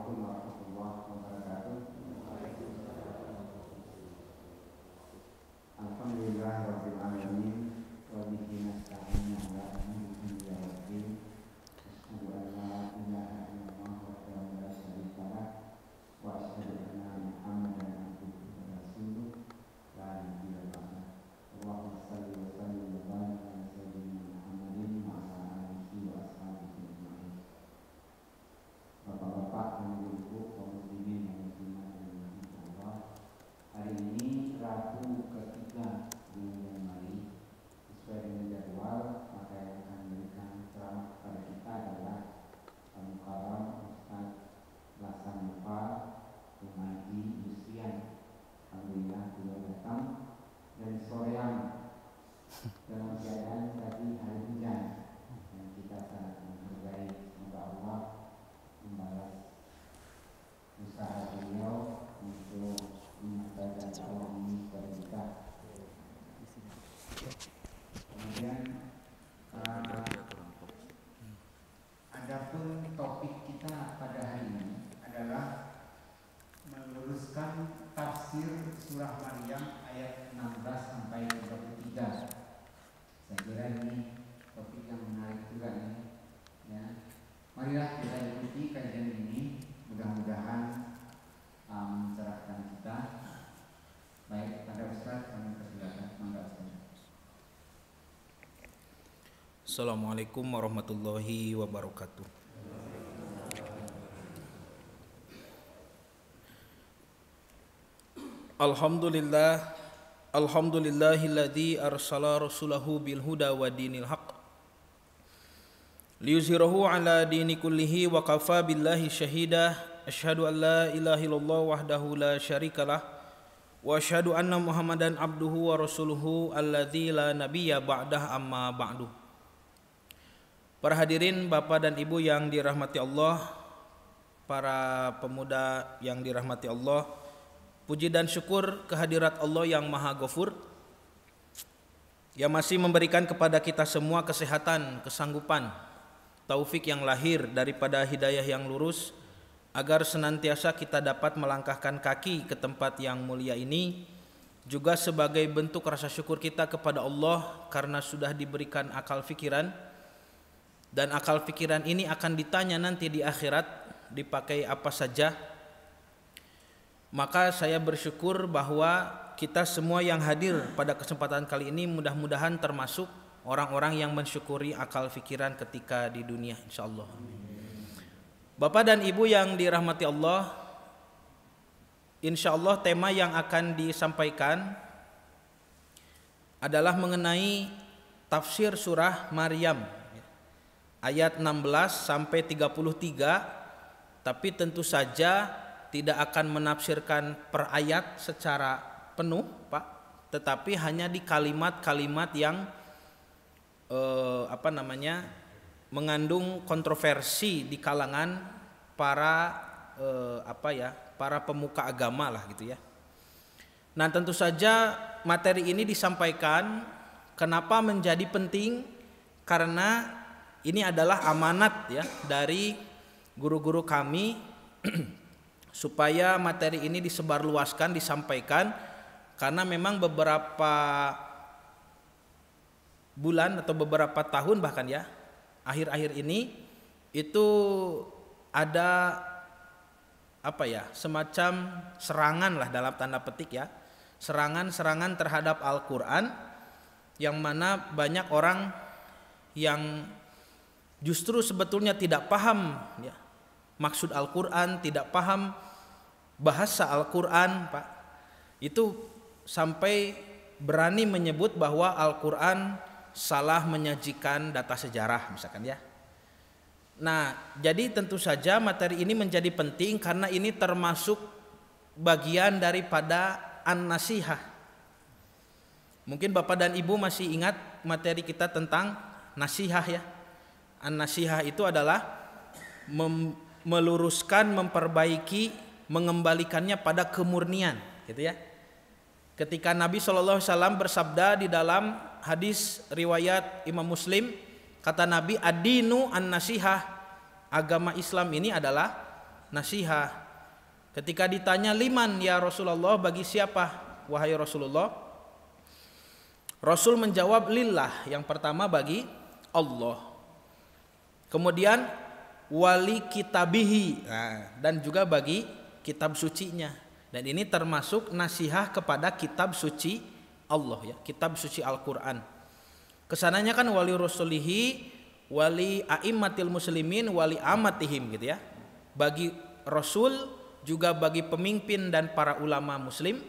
Assalamualaikum warahmatullahi wabarakatuh. Alhamdulillahirabbil alamin wa bihi nasta'in ala umuri dunya waddin. Asyhadu an la ilaha illallah wahdahu la syarika lah wa asyhadu anna Muhammadan abduhu wa rasuluh la nabiyya ba'dah. Allahumma shalli wa sallim wa barik ala sayyidina Muhammadin wa ala alihi wa ashabihi ajma'in. Bapak-bapak dan ibu-ibu kaum muslimin dan muslimat yang dirahmati Allah, hari ini Rabu ketiga bulan Mei, sesuai dengan jadwal, maka yang akan memberikan ceramah kepada kita adalah Al-Mukarram Ustaz Lasan Nufal Pengaji Yusian. Alhamdulillah beliau datang dan sorean dalam keadaan tadi hari hujan, dan kita sangat menghargai. Semoga Allah membalas usaha beliau untuk menyampaikan dakwah ini kepada kita. Kemudian adapun topik kita pada hari ini adalah meluruskan tafsir surah Maryam ayat 16 sampai 33. Saya kira ini topik yang menarik juga nih, ya. Marilah kita ikuti kajian ini, mudah-mudahan mencerahkan kita. Baik, pada Ustaz kami persilakan. Mangga Ustaz. Assalamualaikum warahmatullahi wabarakatuh. Alhamdulillahilladzi arsala rasulahu bil huda wa dinil haqq liyuzhirahu ala dini kullihi wa kafa billahi syahida. Asyhadu an la ilaha illallah wahdahu la syarikalah wa asyhadu anna Muhammadan abduhu wa rasuluhu alladzi la nabiyya ba'dah, amma ba'du. Para hadirin Bapak dan Ibu yang dirahmati Allah, para pemuda yang dirahmati Allah, puji dan syukur kehadirat Allah yang Maha Ghafur yang masih memberikan kepada kita semua kesehatan, kesanggupan, taufik yang lahir daripada hidayah yang lurus, agar senantiasa kita dapat melangkahkan kaki ke tempat yang mulia ini, juga sebagai bentuk rasa syukur kita kepada Allah karena sudah diberikan akal fikiran, dan akal fikiran ini akan ditanya nanti di akhirat dipakai apa saja. Maka saya bersyukur bahwa kita semua yang hadir pada kesempatan kali ini mudah-mudahan termasuk orang-orang yang mensyukuri akal fikiran ketika di dunia, insyaallah. Bapak dan Ibu yang dirahmati Allah, insyaallah tema yang akan disampaikan adalah mengenai tafsir surah Maryam ayat 16 sampai 33, tapi tentu saja tidak akan menafsirkan per ayat secara penuh, Pak, tetapi hanya di kalimat-kalimat yang mengandung kontroversi di kalangan para para pemuka agama lah gitu ya. Nah, tentu saja materi ini disampaikan kenapa menjadi penting, karena ini adalah amanat ya dari guru-guru kami supaya materi ini disebarluaskan, disampaikan, karena memang beberapa bulan atau beberapa tahun bahkan ya akhir-akhir ini itu ada semacam serangan lah dalam tanda petik ya, serangan terhadap Al-Quran, yang mana banyak orang yang justru sebetulnya tidak paham ya maksud Al-Quran, tidak paham bahasa Al-Quran, Pak, itu sampai berani menyebut bahwa Al-Quran salah menyajikan data sejarah misalkan ya. Nah, jadi tentu saja materi ini menjadi penting karena ini termasuk bagian daripada an-nasihah. Mungkin Bapak dan Ibu masih ingat materi kita tentang nasihah ya. An-nasihah itu adalah meluruskan, memperbaiki, mengembalikannya pada kemurnian gitu ya. Ketika Nabi SAW bersabda di dalam hadis riwayat Imam Muslim, kata Nabi, ad-dinu an-nasihah, agama Islam ini adalah nasihat. Ketika ditanya liman ya Rasulullah, bagi siapa wahai Rasulullah? Rasul menjawab lillah, yang pertama bagi Allah. Kemudian wali kitabihi, dan juga bagi kitab sucinya. Dan ini termasuk nasihat kepada kitab suci Allah ya, kitab suci Al-Qur'an. Kesananya kan wali rasulihi, wali a'immatil muslimin, wali amatihim gitu ya. Bagi Rasul, juga bagi pemimpin dan para ulama muslim,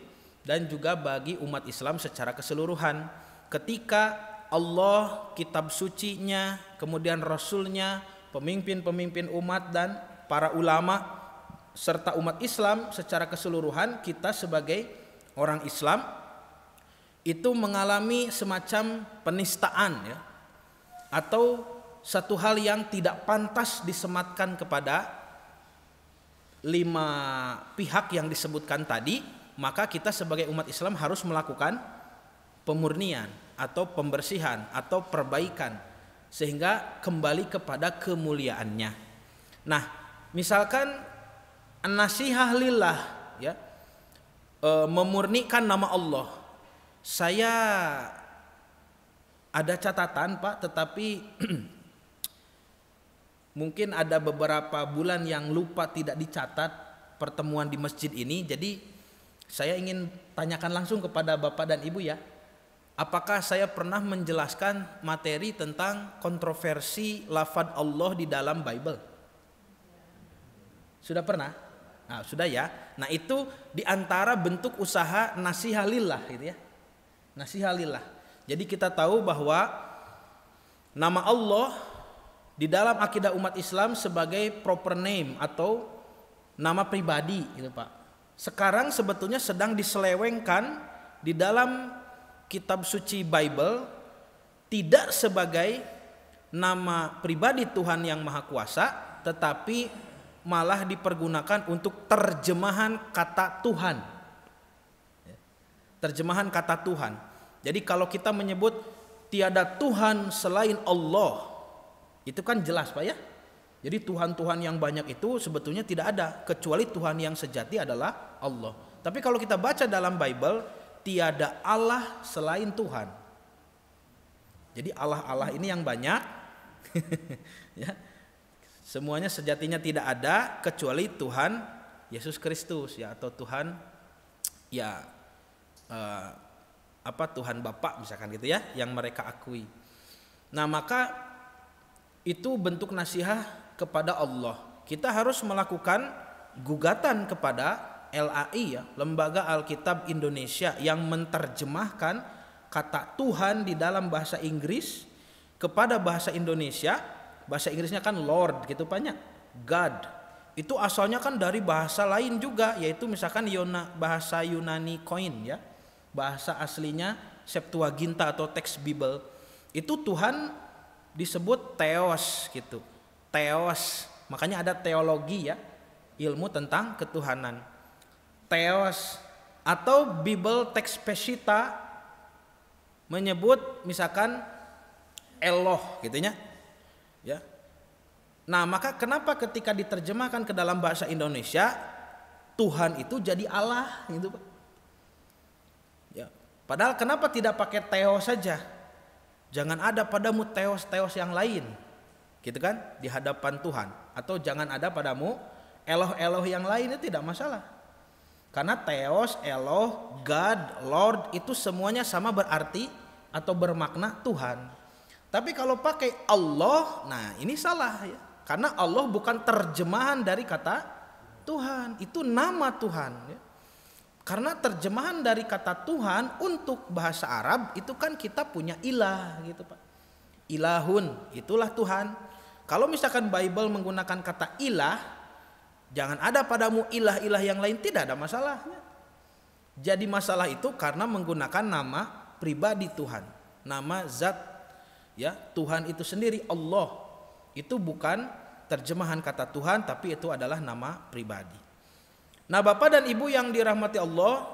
dan juga bagi umat Islam secara keseluruhan. Ketika Allah, kitab sucinya, kemudian Rasulnya, pemimpin-pemimpin umat dan para ulama serta umat Islam secara keseluruhan, kita sebagai orang Islam itu mengalami semacam penistaan ya, atau satu hal yang tidak pantas disematkan kepada 5 pihak yang disebutkan tadi, maka kita sebagai umat Islam harus melakukan pemurnian atau pembersihan atau perbaikan sehingga kembali kepada kemuliaannya. Nah, misalkan nasihat lillah ya, memurnikan nama Allah. Saya ada catatan Pak, tetapi mungkin ada beberapa bulan yang lupa tidak dicatat pertemuan di masjid ini. Jadi saya ingin tanyakan langsung kepada Bapak dan Ibu ya, apakah saya pernah menjelaskan materi tentang kontroversi lafaz Allah di dalam Bible? Sudah pernah? Nah, sudah ya. Nah, itu diantara bentuk usaha nasihat lillah gitu ya. Nasihat lillah. Jadi kita tahu bahwa nama Allah di dalam akidah umat Islam sebagai proper name atau nama pribadi gitu Pak. Sekarang sebetulnya sedang diselewengkan di dalam kitab suci Bible tidak sebagai nama pribadi Tuhan yang Maha Kuasa, tetapi malah dipergunakan untuk terjemahan kata Tuhan. Terjemahan kata Tuhan. Jadi kalau kita menyebut tiada Tuhan selain Allah, itu kan jelas Pak ya. Jadi Tuhan-Tuhan yang banyak itu sebetulnya tidak ada, kecuali Tuhan yang sejati adalah Allah. Tapi kalau kita baca dalam Bible, tiada Allah selain Tuhan. Jadi Allah-Allah ini yang banyak ya. Semuanya sejatinya tidak ada kecuali Tuhan Yesus Kristus ya, atau Tuhan ya Tuhan Bapa misalkan gitu ya, yang mereka akui. Nah, maka itu bentuk nasihat kepada Allah. Kita harus melakukan gugatan kepada LAI ya, Lembaga Alkitab Indonesia, yang menerjemahkan kata Tuhan di dalam bahasa Inggris kepada bahasa Indonesia. Bahasa Inggrisnya kan Lord gitu banyak, God. Itu asalnya kan dari bahasa lain juga, yaitu misalkan bahasa Yunani Koine ya. Bahasa aslinya Septuaginta atau teks Bible. Itu Tuhan disebut Theos gitu. Theos. Makanya ada teologi ya, ilmu tentang ketuhanan. Theos. Atau Bible teks Peshitta menyebut misalkan Eloh gitunya. Ya. Nah, maka kenapa ketika diterjemahkan ke dalam bahasa Indonesia Tuhan itu jadi Allah gitu Pak? Ya. Padahal kenapa tidak pakai Theos saja? Jangan ada padamu Theos yang lain, gitu kan, di hadapan Tuhan. Atau jangan ada padamu Eloh yang lain, itu tidak masalah. Karena Theos, Eloh, God, Lord itu semuanya sama berarti atau bermakna Tuhan. Tapi kalau pakai Allah, nah ini salah ya. Karena Allah bukan terjemahan dari kata Tuhan, itu nama Tuhan ya. Karena terjemahan dari kata Tuhan untuk bahasa Arab itu kan kita punya ilah gitu Pak. Ilahun, itulah Tuhan. Kalau misalkan Bible menggunakan kata ilah, jangan ada padamu ilah-ilah yang lain, tidak ada masalahnya. Jadi masalah itu karena menggunakan nama pribadi Tuhan, nama zat ya, Tuhan itu sendiri Allah. Itu bukan terjemahan kata Tuhan, tapi itu adalah nama pribadi. Nah, Bapak dan Ibu yang dirahmati Allah,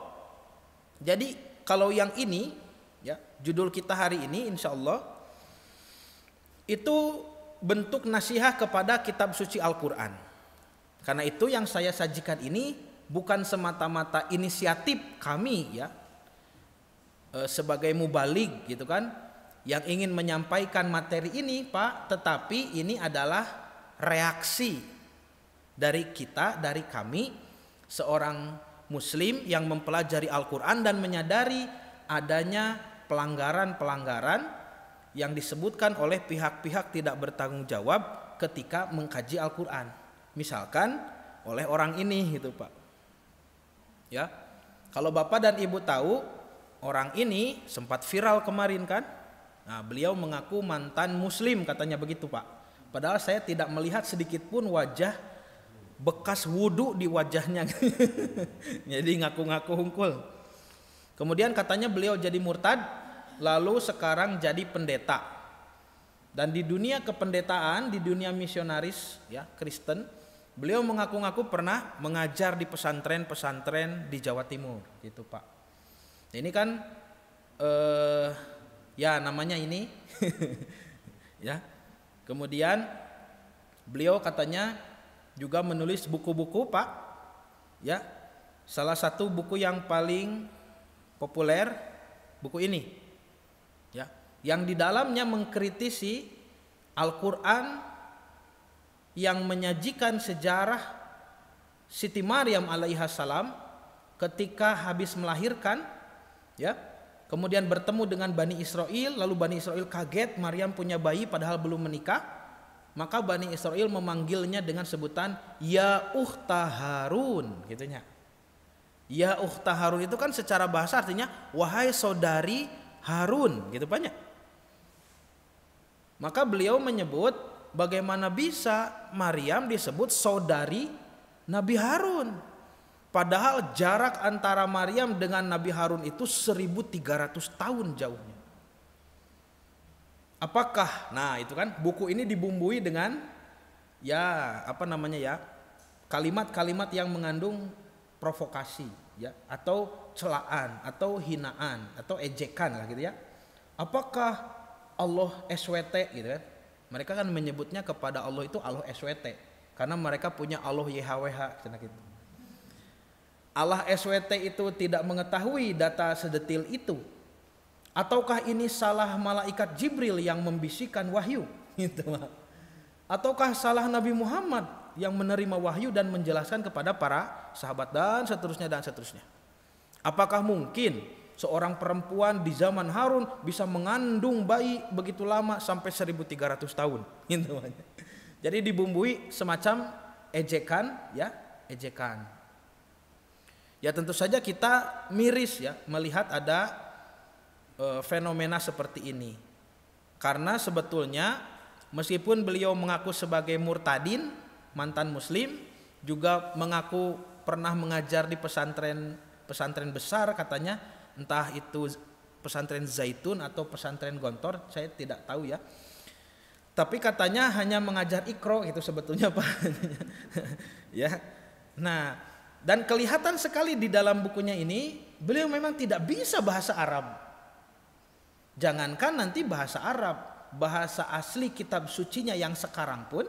jadi kalau yang ini ya, judul kita hari ini insya Allah itu bentuk nasihat kepada kitab suci Al-Quran. Karena itu yang saya sajikan ini bukan semata-mata inisiatif kami ya, sebagai mubalig gitu kan, yang ingin menyampaikan materi ini Pak, tetapi ini adalah reaksi dari kita, dari kami, seorang muslim yang mempelajari Al-Quran dan menyadari adanya pelanggaran-pelanggaran yang disebutkan oleh pihak-pihak tidak bertanggung jawab ketika mengkaji Al-Quran. Misalkan oleh orang ini gitu Pak. Ya, kalau Bapak dan Ibu tahu, orang ini sempat viral kemarin kan. Nah, beliau mengaku mantan muslim katanya begitu Pak. Padahal saya tidak melihat sedikit pun wajah bekas wudhu di wajahnya. Jadi ngaku-ngaku hungkul. Kemudian katanya beliau jadi murtad, lalu sekarang jadi pendeta. Dan di dunia kependetaan, di dunia misionaris ya Kristen, beliau mengaku-ngaku pernah mengajar di pesantren-pesantren di Jawa Timur gitu Pak. Ini kan ya namanya ini ya. Kemudian beliau katanya juga menulis buku-buku Pak ya. Salah satu buku yang paling populer buku ini ya, yang di dalamnya mengkritisi Al-Quran yang menyajikan sejarah Siti Maryam alaihissalam ketika habis melahirkan ya, kemudian bertemu dengan Bani Israel, lalu Bani Israel kaget Maryam punya bayi padahal belum menikah, maka Bani Israel memanggilnya dengan sebutan ya ukhta Harun gitunya. Ya ukhta Harun itu kan secara bahasa artinya wahai saudari Harun gitu banyak. Maka beliau menyebut bagaimana bisa Maryam disebut saudari Nabi Harun, padahal jarak antara Maryam dengan Nabi Harun itu 1300 tahun jauhnya. Apakah, nah itu kan buku ini dibumbui dengan ya apa namanya ya, kalimat-kalimat yang mengandung provokasi ya, atau celaan atau hinaan atau ejekan lah gitu ya. Apakah Allah SWT gitu kan? Mereka kan menyebutnya kepada Allah itu Allah SWT karena mereka punya Allah YHWH gitu. Allah SWT itu tidak mengetahui data sedetil itu. Ataukah ini salah malaikat Jibril yang membisikkan wahyu gitu. Ataukah salah Nabi Muhammad yang menerima wahyu dan menjelaskan kepada para sahabat dan seterusnya. Apakah mungkin seorang perempuan di zaman Harun bisa mengandung bayi begitu lama sampai 1300 tahun gitu. Jadi dibumbui semacam ejekan ya, ejekan. Ya tentu saja kita miris ya melihat ada fenomena seperti ini. Karena sebetulnya meskipun beliau mengaku sebagai murtadin, mantan muslim, juga mengaku pernah mengajar di pesantren besar katanya, entah itu pesantren Zaitun atau pesantren Gontor, saya tidak tahu ya. Tapi katanya hanya mengajar Iqra itu sebetulnya Pak. Ya. Nah, dan kelihatan sekali di dalam bukunya ini beliau memang tidak bisa bahasa Arab. Jangankan nanti bahasa Arab, bahasa asli kitab sucinya yang sekarang pun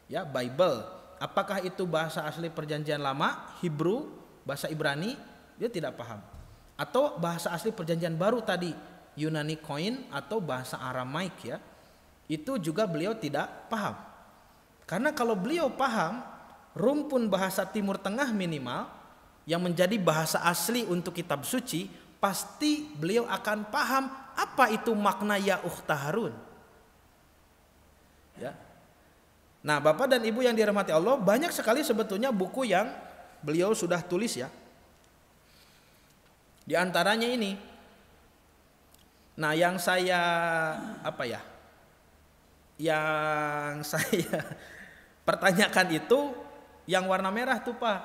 ya Bible, apakah itu bahasa asli perjanjian lama, Hebrew, bahasa Ibrani, dia tidak paham. Atau bahasa asli perjanjian baru tadi, Yunani Koine atau bahasa Aramaik ya, itu juga beliau tidak paham. Karena kalau beliau paham rumpun bahasa Timur Tengah minimal yang menjadi bahasa asli untuk kitab suci, pasti beliau akan paham apa itu makna ya ukhta Harun. Ya. Nah, Bapak dan Ibu yang dirahmati Allah, banyak sekali sebetulnya buku yang beliau sudah tulis ya. Di antaranya ini. Nah, yang saya yang saya pertanyakan itu yang warna merah tuh Pak.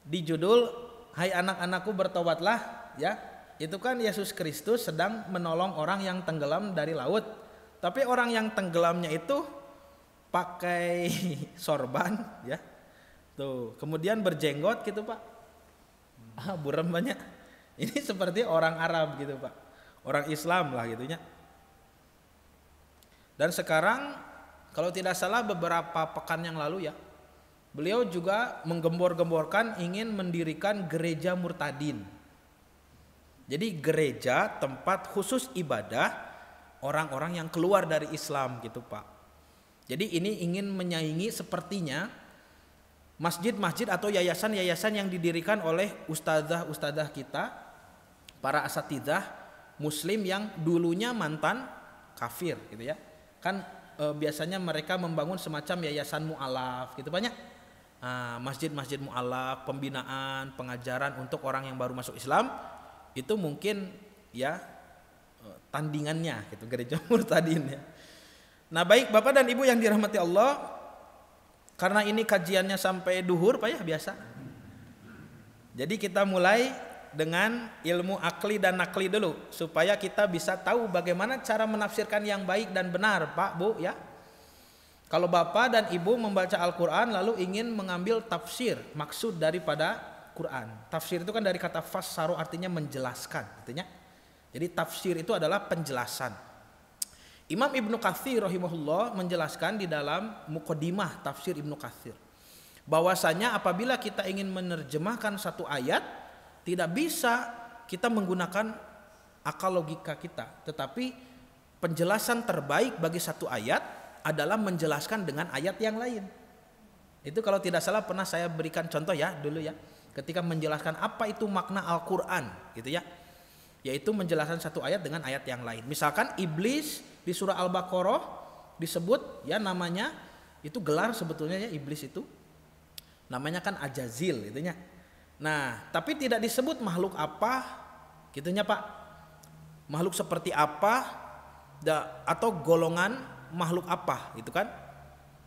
Di judul Hai anak-anakku bertobatlah ya. Itu kan Yesus Kristus sedang menolong orang yang tenggelam dari laut. Tapi orang yang tenggelamnya itu pakai sorban ya. Tuh, kemudian berjenggot gitu Pak. Buram banyak. Ini seperti orang Arab gitu Pak. Orang Islam lah gitunya. Dan sekarang kalau tidak salah beberapa pekan yang lalu ya, beliau juga menggembor-gemborkan ingin mendirikan gereja murtadin. Jadi gereja tempat khusus ibadah orang-orang yang keluar dari Islam gitu Pak. Jadi ini ingin menyaingi sepertinya masjid-masjid atau yayasan-yayasan yang didirikan oleh ustadzah-ustadzah kita, para asatidzah muslim yang dulunya mantan kafir gitu ya. Kan biasanya mereka membangun semacam yayasan mu'alaf gitu banyak. Masjid-masjid mu'alaf, pembinaan, pengajaran untuk orang yang baru masuk Islam, itu mungkin ya tandingannya gitu gereja murtadin ya. Nah baik Bapak dan Ibu yang dirahmati Allah, karena ini kajiannya sampai duhur Pak ya biasa. Jadi kita mulai dengan ilmu akli dan nakli dulu supaya kita bisa tahu bagaimana cara menafsirkan yang baik dan benar Pak Bu ya. Kalau Bapak dan Ibu membaca Al-Quran lalu ingin mengambil tafsir maksud daripada Quran. Tafsir itu kan dari kata fassaru artinya menjelaskan artinya. Jadi tafsir itu adalah penjelasan. Imam Ibnu Katsir rahimahullah menjelaskan di dalam Muqaddimah tafsir Ibnu Katsir bahwasanya apabila kita ingin menerjemahkan satu ayat tidak bisa kita menggunakan akal logika kita, tetapi penjelasan terbaik bagi satu ayat adalah menjelaskan dengan ayat yang lain. Itu kalau tidak salah pernah saya berikan contoh ya dulu ya, ketika menjelaskan apa itu makna Al-Quran gitu ya, yaitu menjelaskan satu ayat dengan ayat yang lain. Misalkan iblis di surah Al-Baqarah disebut ya namanya, itu gelar sebetulnya ya iblis itu namanya kan Ajazil itunya. Nah tapi tidak disebut makhluk apa gitunya Pak, makhluk seperti apa atau golongan makhluk apa gitu kan.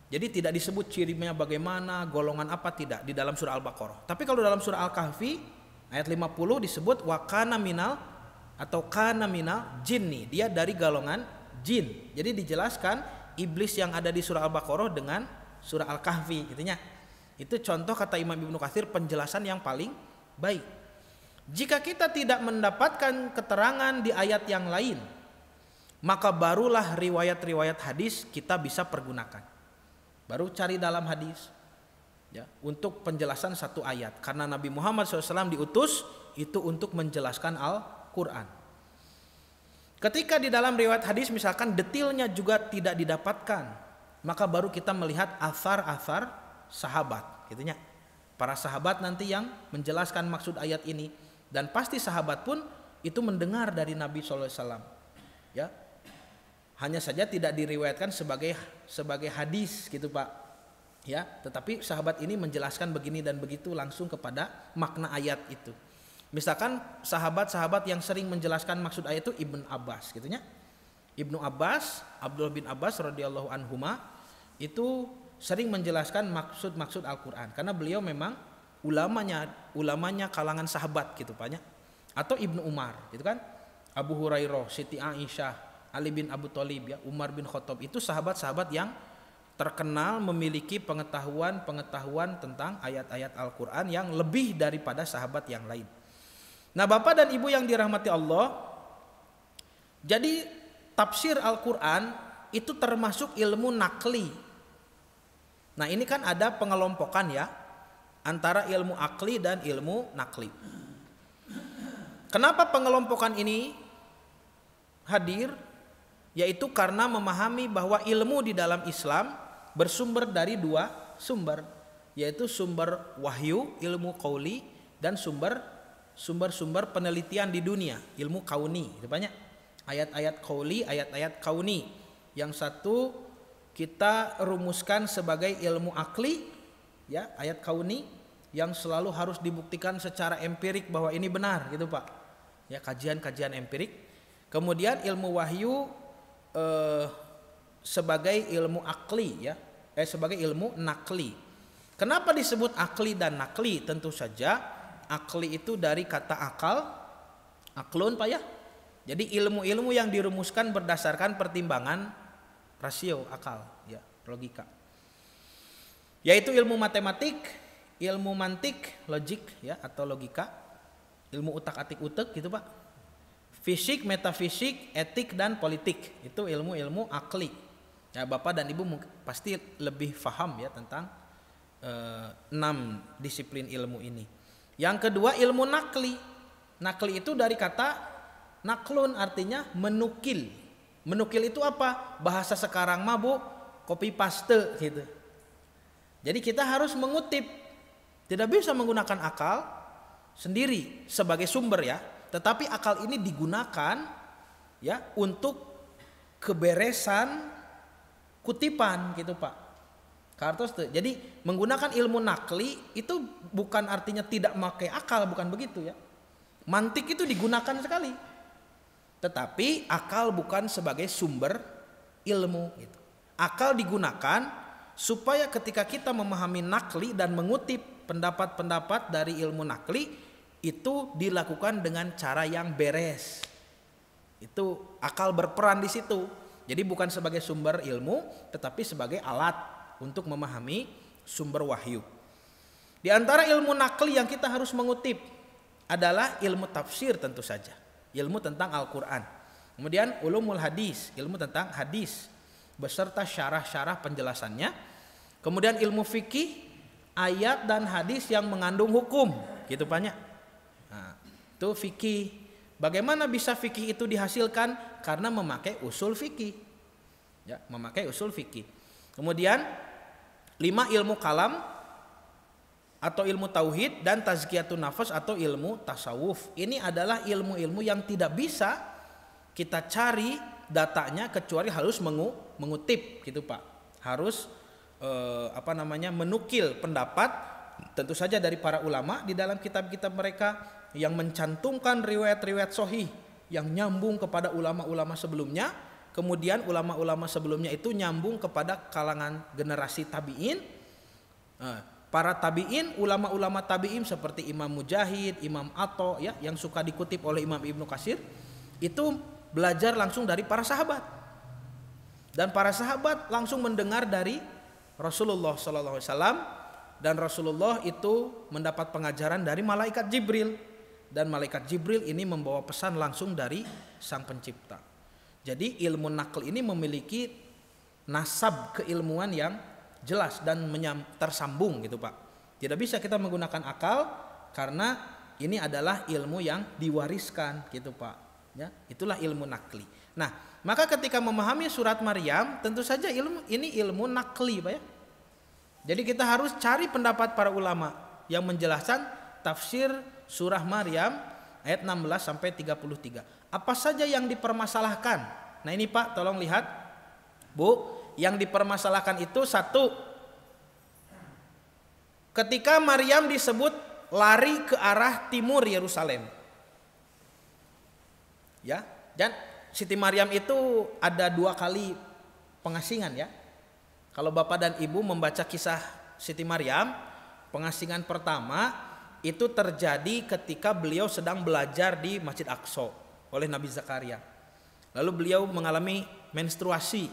Jadi tidak disebut cirinya bagaimana, golongan apa, tidak di dalam surah Al-Baqarah. Tapi kalau dalam surah Al-Kahfi ayat 50 disebut wa kana minal atau kana minal jinni, dia dari golongan jin. Jadi dijelaskan iblis yang ada di surah Al-Baqarah dengan surah Al-Kahfi gitunya. Itu contoh kata Imam Ibnu Katsir penjelasan yang paling baik. Jika kita tidak mendapatkan keterangan di ayat yang lain, maka barulah riwayat-riwayat hadis kita bisa pergunakan. Baru cari dalam hadis ya, untuk penjelasan satu ayat. Karena Nabi Muhammad SAW diutus itu untuk menjelaskan Al-Quran. Ketika di dalam riwayat hadis misalkan detailnya juga tidak didapatkan, maka baru kita melihat athar-athar sahabat gitunya. Para sahabat nanti yang menjelaskan maksud ayat ini, dan pasti sahabat pun itu mendengar dari Nabi SAW ya. Hanya saja tidak diriwayatkan sebagai hadis gitu Pak ya, tetapi sahabat ini menjelaskan begini dan begitu langsung kepada makna ayat itu. Misalkan sahabat-sahabat yang sering menjelaskan maksud ayat itu Ibnu Abbas gitunya. Ibnu Abbas, Abdullah bin Abbas radhiyallahu anhuma itu sering menjelaskan maksud-maksud Al-Quran karena beliau memang ulamanya kalangan sahabat gitu banyak. Atau Ibnu Umar gitu kan, Abu Hurairah, Siti Aisyah, Ali bin Abu Thalib ya, Umar bin Khattab, itu sahabat-sahabat yang terkenal memiliki pengetahuan tentang ayat-ayat Al-Quran yang lebih daripada sahabat yang lain. Nah Bapak dan Ibu yang dirahmati Allah, jadi tafsir Al-Quran itu termasuk ilmu nakli. Nah ini kan ada pengelompokan ya antara ilmu akli dan ilmu nakli. Kenapa pengelompokan ini hadir? Yaitu karena memahami bahwa ilmu di dalam Islam bersumber dari dua sumber, yaitu sumber wahyu, ilmu qauli, dan sumber penelitian di dunia, ilmu kauni. Itu banyak ayat-ayat qauli, ayat-ayat kauni. Yang satu kita rumuskan sebagai ilmu akli ya, ayat kauni yang selalu harus dibuktikan secara empirik bahwa ini benar gitu Pak ya, kajian-kajian empirik. Kemudian ilmu wahyu sebagai ilmu akli ya, sebagai ilmu nakli. Kenapa disebut akli dan nakli? Tentu saja akli itu dari kata akal, aklun Pak ya. Jadi ilmu-ilmu yang dirumuskan berdasarkan pertimbangan rasio, akal ya, logika. Yaitu ilmu matematik, ilmu mantik, logik ya atau logika, ilmu utak-atik utek gitu Pak. Fisik, metafisik, etik dan politik, itu ilmu-ilmu akli. Ya Bapak dan Ibu pasti lebih paham ya tentang 6 disiplin ilmu ini. Yang kedua ilmu nakli. Nakli itu dari kata naklun, artinya menukil. Menukil itu apa? Bahasa sekarang mah Bu, copy paste gitu. Jadi kita harus mengutip. Tidak bisa menggunakan akal sendiri sebagai sumber ya. Tetapi akal ini digunakan ya untuk keberesan kutipan gitu Pak. Kartos tuh. Jadi menggunakan ilmu nakli itu bukan artinya tidak memakai akal, bukan begitu ya. Mantik itu digunakan sekali. Tetapi akal bukan sebagai sumber ilmu gitu. Akal digunakan supaya ketika kita memahami nakli dan mengutip pendapat-pendapat dari ilmu nakli itu dilakukan dengan cara yang beres. Itu akal berperan di situ. Jadi bukan sebagai sumber ilmu tetapi sebagai alat untuk memahami sumber wahyu. Di antara ilmu nakli yang kita harus mengutip adalah ilmu tafsir tentu saja. Ilmu tentang Al-Quran. Kemudian ulumul hadis, ilmu tentang hadis beserta syarah-syarah penjelasannya. Kemudian ilmu fikih, ayat dan hadis yang mengandung hukum, gitu banyak. Nah, itu fikih. Bagaimana bisa fikih itu dihasilkan? Karena memakai usul fikih. Ya, memakai usul fikih. Kemudian 5 ilmu kalam atau ilmu tauhid dan tazkiyatun nafas atau ilmu tasawuf. Ini adalah ilmu-ilmu yang tidak bisa kita cari datanya kecuali harus mengutip gitu Pak. Harus menukil pendapat tentu saja dari para ulama di dalam kitab-kitab mereka yang mencantumkan riwayat-riwayat sahih yang nyambung kepada ulama-ulama sebelumnya. Kemudian ulama-ulama sebelumnya itu nyambung kepada kalangan generasi tabi'in. Para tabi'in, ulama-ulama tabi'in seperti Imam Mujahid, Imam Atha ya, yang suka dikutip oleh Imam Ibnu Katsir, itu belajar langsung dari para sahabat. Dan para sahabat langsung mendengar dari Rasulullah sallallahu alaihi wasallam, dan Rasulullah itu mendapat pengajaran dari malaikat Jibril, dan malaikat Jibril ini membawa pesan langsung dari Sang Pencipta. Jadi ilmu nakl ini memiliki nasab keilmuan yang jelas dan tersambung gitu Pak. Tidak bisa kita menggunakan akal karena ini adalah ilmu yang diwariskan gitu Pak. Ya, itulah ilmu nakli. Nah, maka ketika memahami surat Maryam tentu saja ini ilmu nakli Pak ya. Jadi kita harus cari pendapat para ulama yang menjelaskan tafsir surah Maryam ayat 16 sampai 33. Apa saja yang dipermasalahkan? Nah ini Pak, tolong lihat Bu, yang dipermasalahkan itu satu, ketika Maryam disebut lari ke arah timur Yerusalem. Ya, dan Siti Maryam itu ada 2 kali pengasingan ya. Kalau Bapak dan Ibu membaca kisah Siti Maryam, pengasingan pertama itu terjadi ketika beliau sedang belajar di Masjid Aqsa oleh Nabi Zakaria. Lalu beliau mengalami menstruasi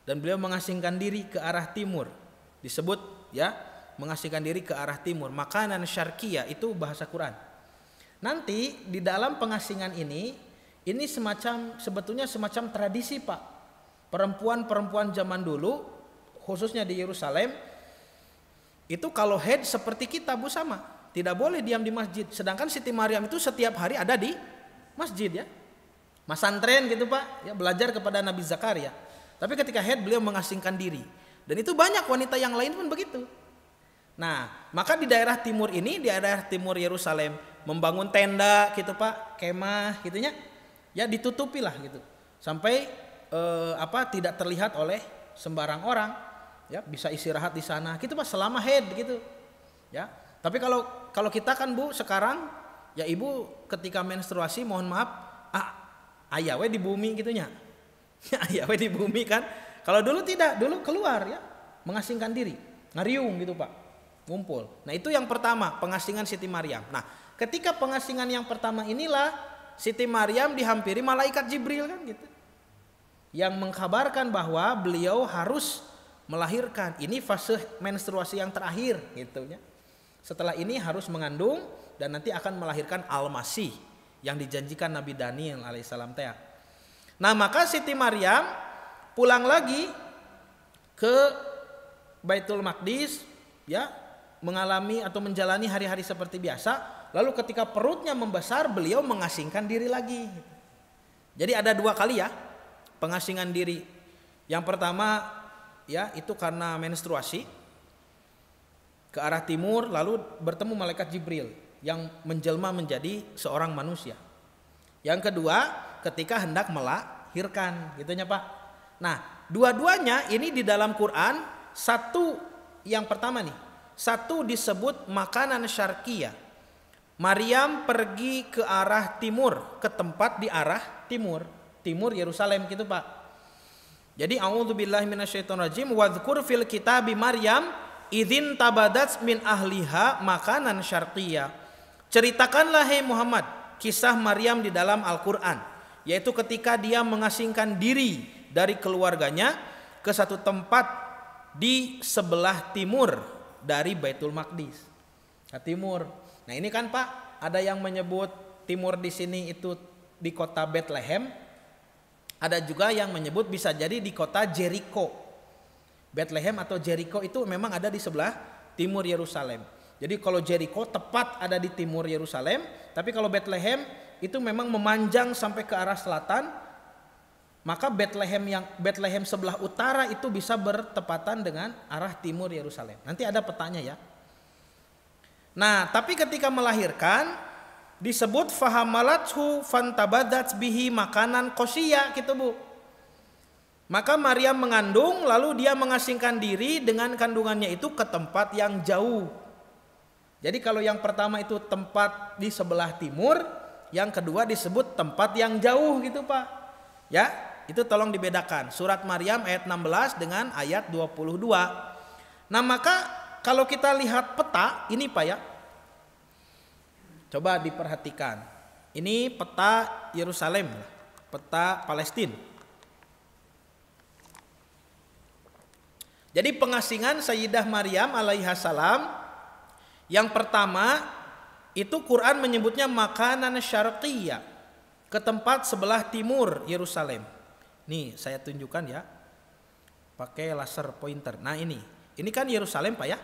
dan beliau mengasingkan diri ke arah timur. Disebut ya, mengasingkan diri ke arah timur. Makanan syarqiyah itu bahasa Quran. Nanti di dalam pengasingan ini sebetulnya semacam tradisi Pak. Perempuan-perempuan zaman dulu khususnya di Yerusalem itu kalau haid seperti kita Bu sama, tidak boleh diam di masjid. Sedangkan Siti Maryam itu setiap hari ada di masjid ya. Masantren gitu Pak, ya, belajar kepada Nabi Zakaria. Tapi ketika haid beliau mengasingkan diri. Dan itu banyak wanita yang lain pun begitu. Nah, maka di daerah timur ini, di daerah timur Yerusalem membangun tenda gitu Pak, kemah gitunya. Ya ditutupilah gitu. Sampai tidak terlihat oleh sembarang orang. Ya, bisa istirahat di sana gitu Pak selama haid gitu. Ya. Tapi kalau kita kan Bu sekarang ya Ibu ketika menstruasi mohon maaf ayawe di bumi gitunya. Ayawe di bumi kan. Kalau dulu tidak, dulu keluar ya, mengasingkan diri, ngariung gitu Pak, ngumpul. Nah itu yang pertama, pengasingan Siti Maryam. Nah ketika pengasingan yang pertama inilah Siti Maryam dihampiri malaikat Jibril kan gitu, yang mengkabarkan bahwa beliau harus melahirkan. Ini fase menstruasi yang terakhir gitu ya. Setelah ini harus mengandung dan nanti akan melahirkan Al-Masih yang dijanjikan Nabi Daniel alaihissalam teh. Nah maka Siti Maryam pulang lagi ke Baitul Maqdis ya mengalami atau menjalani hari-hari seperti biasa, lalu ketika perutnya membesar beliau mengasingkan diri lagi. Jadi ada 2 kali ya pengasingan diri. Yang pertama ya itu karena menstruasi ke arah timur, lalu bertemu malaikat Jibril yang menjelma menjadi seorang manusia. Yang kedua ketika hendak melahirkan, gitunya Pak. Nah, dua-duanya ini di dalam Quran, satu yang pertama nih, satu disebut makanan syarqiyah. Maryam pergi ke arah timur, ke tempat di arah timur Yerusalem gitu Pak. Jadi a'udzubillahi minasyaitonirrajim, wadhkur fil kitabi Maryam idzin tabadat min ahliha makanan syarqiyah. Ceritakanlah hai Muhammad kisah Maryam di dalam Al-Qur'an, yaitu ketika dia mengasingkan diri dari keluarganya ke satu tempat di sebelah timur dari Baitul Maqdis. Ke timur. Nah, ini kan Pak, ada yang menyebut timur di sini itu di kota Bethlehem. Ada juga yang menyebut bisa jadi di kota Jericho. Bethlehem atau Jericho itu memang ada di sebelah timur Yerusalem. Jadi kalau Jericho tepat ada di timur Yerusalem, tapi kalau Bethlehem itu memang memanjang sampai ke arah selatan. Maka Bethlehem sebelah utara itu bisa bertepatan dengan arah timur Yerusalem. Nanti ada petanya ya. Nah, tapi ketika melahirkan disebut fahamalathu fantabadat bihi makanan qosiyah gitu Bu. Maka Maryam mengandung lalu dia mengasingkan diri dengan kandungannya itu ke tempat yang jauh. Jadi kalau yang pertama itu tempat di sebelah timur, yang kedua disebut tempat yang jauh gitu Pak. Ya, itu tolong dibedakan. Surat Maryam ayat 16 dengan ayat 22. Nah, maka kalau kita lihat peta ini Pak ya, coba diperhatikan. Ini peta Yerusalem, peta Palestina. Jadi pengasingan Sayyidah Maryam alaihissalam yang pertama itu Quran menyebutnya makanan syarqiyah, ke tempat sebelah timur Yerusalem. Nih saya tunjukkan ya, pakai laser pointer. Nah ini kan Yerusalem Pak ya.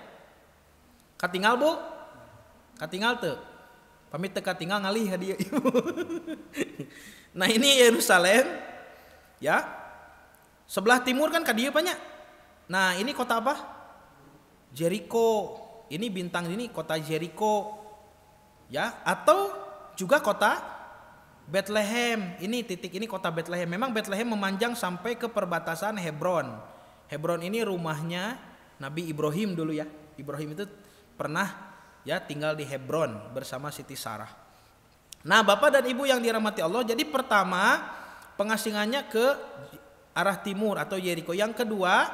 Katinggal Bu, katinggal tuh. Pamit teka tinggal ngalih hadiah ibu. Nah ini Yerusalem ya. Sebelah timur kan kadieu banyak. Nah ini kota apa? Jericho. Ini bintang ini kota Jericho. Ya, atau juga kota Bethlehem. Ini titik ini kota Bethlehem. Memang Bethlehem memanjang sampai ke perbatasan Hebron. Hebron ini rumahnya Nabi Ibrahim dulu ya. Ibrahim itu pernah ya tinggal di Hebron bersama Siti Sarah. Nah, Bapak dan Ibu yang dirahmati Allah, jadi pertama pengasingannya ke arah timur atau Jericho. Yang kedua,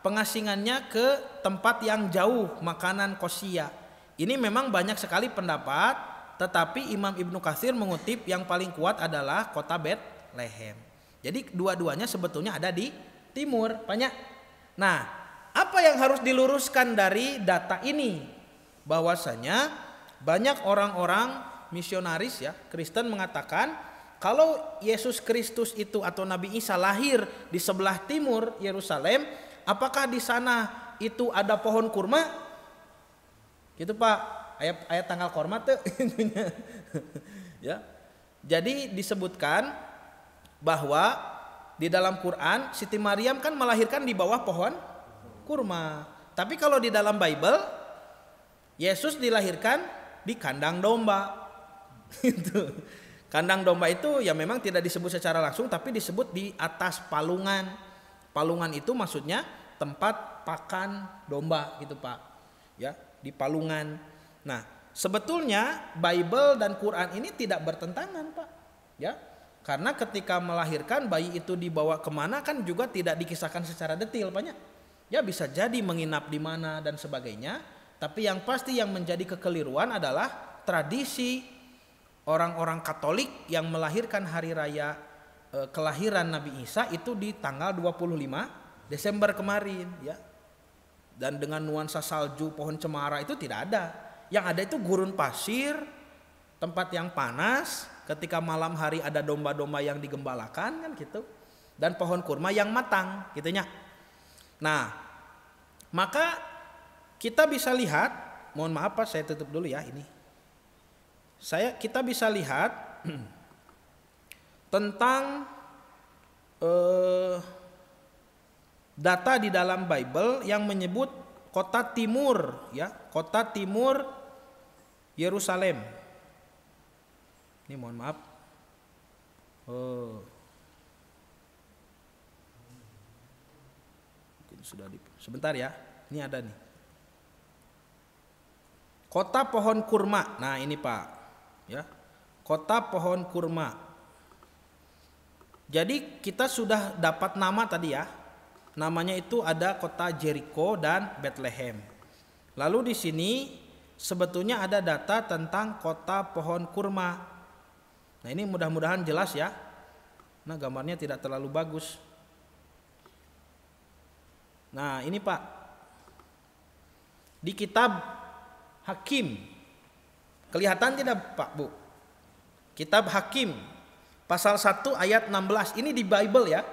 pengasingannya ke tempat yang jauh, makanan qosiyah. Ini memang banyak sekali pendapat, tetapi Imam Ibnu Katsir mengutip yang paling kuat adalah kota Bethlehem. Jadi dua-duanya sebetulnya ada di timur, banyak. Nah, apa yang harus diluruskan dari data ini? Bahwasanya banyak orang-orang misionaris ya, Kristen mengatakan kalau Yesus Kristus itu atau Nabi Isa lahir di sebelah timur Yerusalem, apakah di sana itu ada pohon kurma? Gitu Pak, ayat tanggal kurma tuh. Ya. Jadi disebutkan bahwa di dalam Quran Siti Maryam kan melahirkan di bawah pohon kurma. Tapi kalau di dalam Bible Yesus dilahirkan di kandang domba. Itu. Kandang domba itu ya memang tidak disebut secara langsung, tapi disebut di atas palungan. Palungan itu maksudnya tempat pakan domba gitu Pak. Ya, di palungan. Nah, sebetulnya Bible dan Quran ini tidak bertentangan Pak. Ya, karena ketika melahirkan bayi itu dibawa kemana kan juga tidak dikisahkan secara detail Pak. Ya bisa jadi menginap di mana dan sebagainya. Tapi yang pasti yang menjadi kekeliruan adalah tradisi orang-orang Katolik yang melahirkan hari raya kelahiran Nabi Isa itu di tanggal 25 Desember kemarin ya. Dan dengan nuansa salju, pohon cemara itu tidak ada. Yang ada itu gurun pasir, tempat yang panas, ketika malam hari ada domba-domba yang digembalakan kan gitu. Dan pohon kurma yang matang gitunya. Nah, maka kita bisa lihat, mohon maaf Pak, saya tutup dulu ya ini. Kita bisa lihat tentang data di dalam Bible yang menyebut kota timur, ya, kota timur Yerusalem. Ini mohon maaf. Mungkin sudah sebentar ya. Ini ada nih. Kota pohon kurma. Nah, ini Pak, ya. Kota pohon kurma. Jadi kita sudah dapat nama tadi ya. Namanya itu ada kota Jericho dan Bethlehem. Lalu di sini sebetulnya ada data tentang kota pohon kurma. Nah, ini mudah-mudahan jelas ya. Nah, gambarnya tidak terlalu bagus. Nah, ini Pak. Di kitab Hakim. Kelihatan tidak Pak, Bu? Kitab Hakim pasal 1 ayat 16. Ini di Bible ya.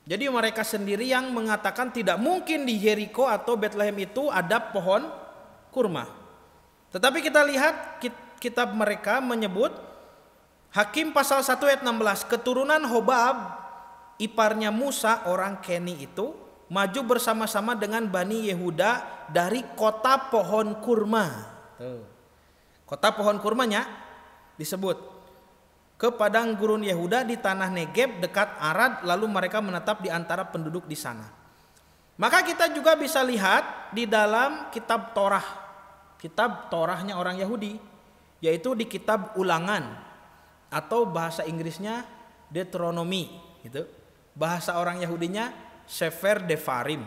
Jadi mereka sendiri yang mengatakan tidak mungkin di Jericho atau Bethlehem itu ada pohon kurma. Tetapi kita lihat kitab mereka menyebut Hakim pasal 1 ayat 16, keturunan Hobab iparnya Musa orang Keni itu maju bersama-sama dengan Bani Yehuda dari kota pohon kurma. Tuh. Kota pohon kurmanya disebut ke padang gurun Yehuda di tanah Negeb dekat Arad, lalu mereka menetap di antara penduduk di sana. Maka kita juga bisa lihat di dalam kitab Torah, kitab Torahnya orang Yahudi, yaitu di kitab Ulangan atau bahasa Inggrisnya Deuteronomy, gitu. Bahasa orang Yahudinya Sefer Devarim.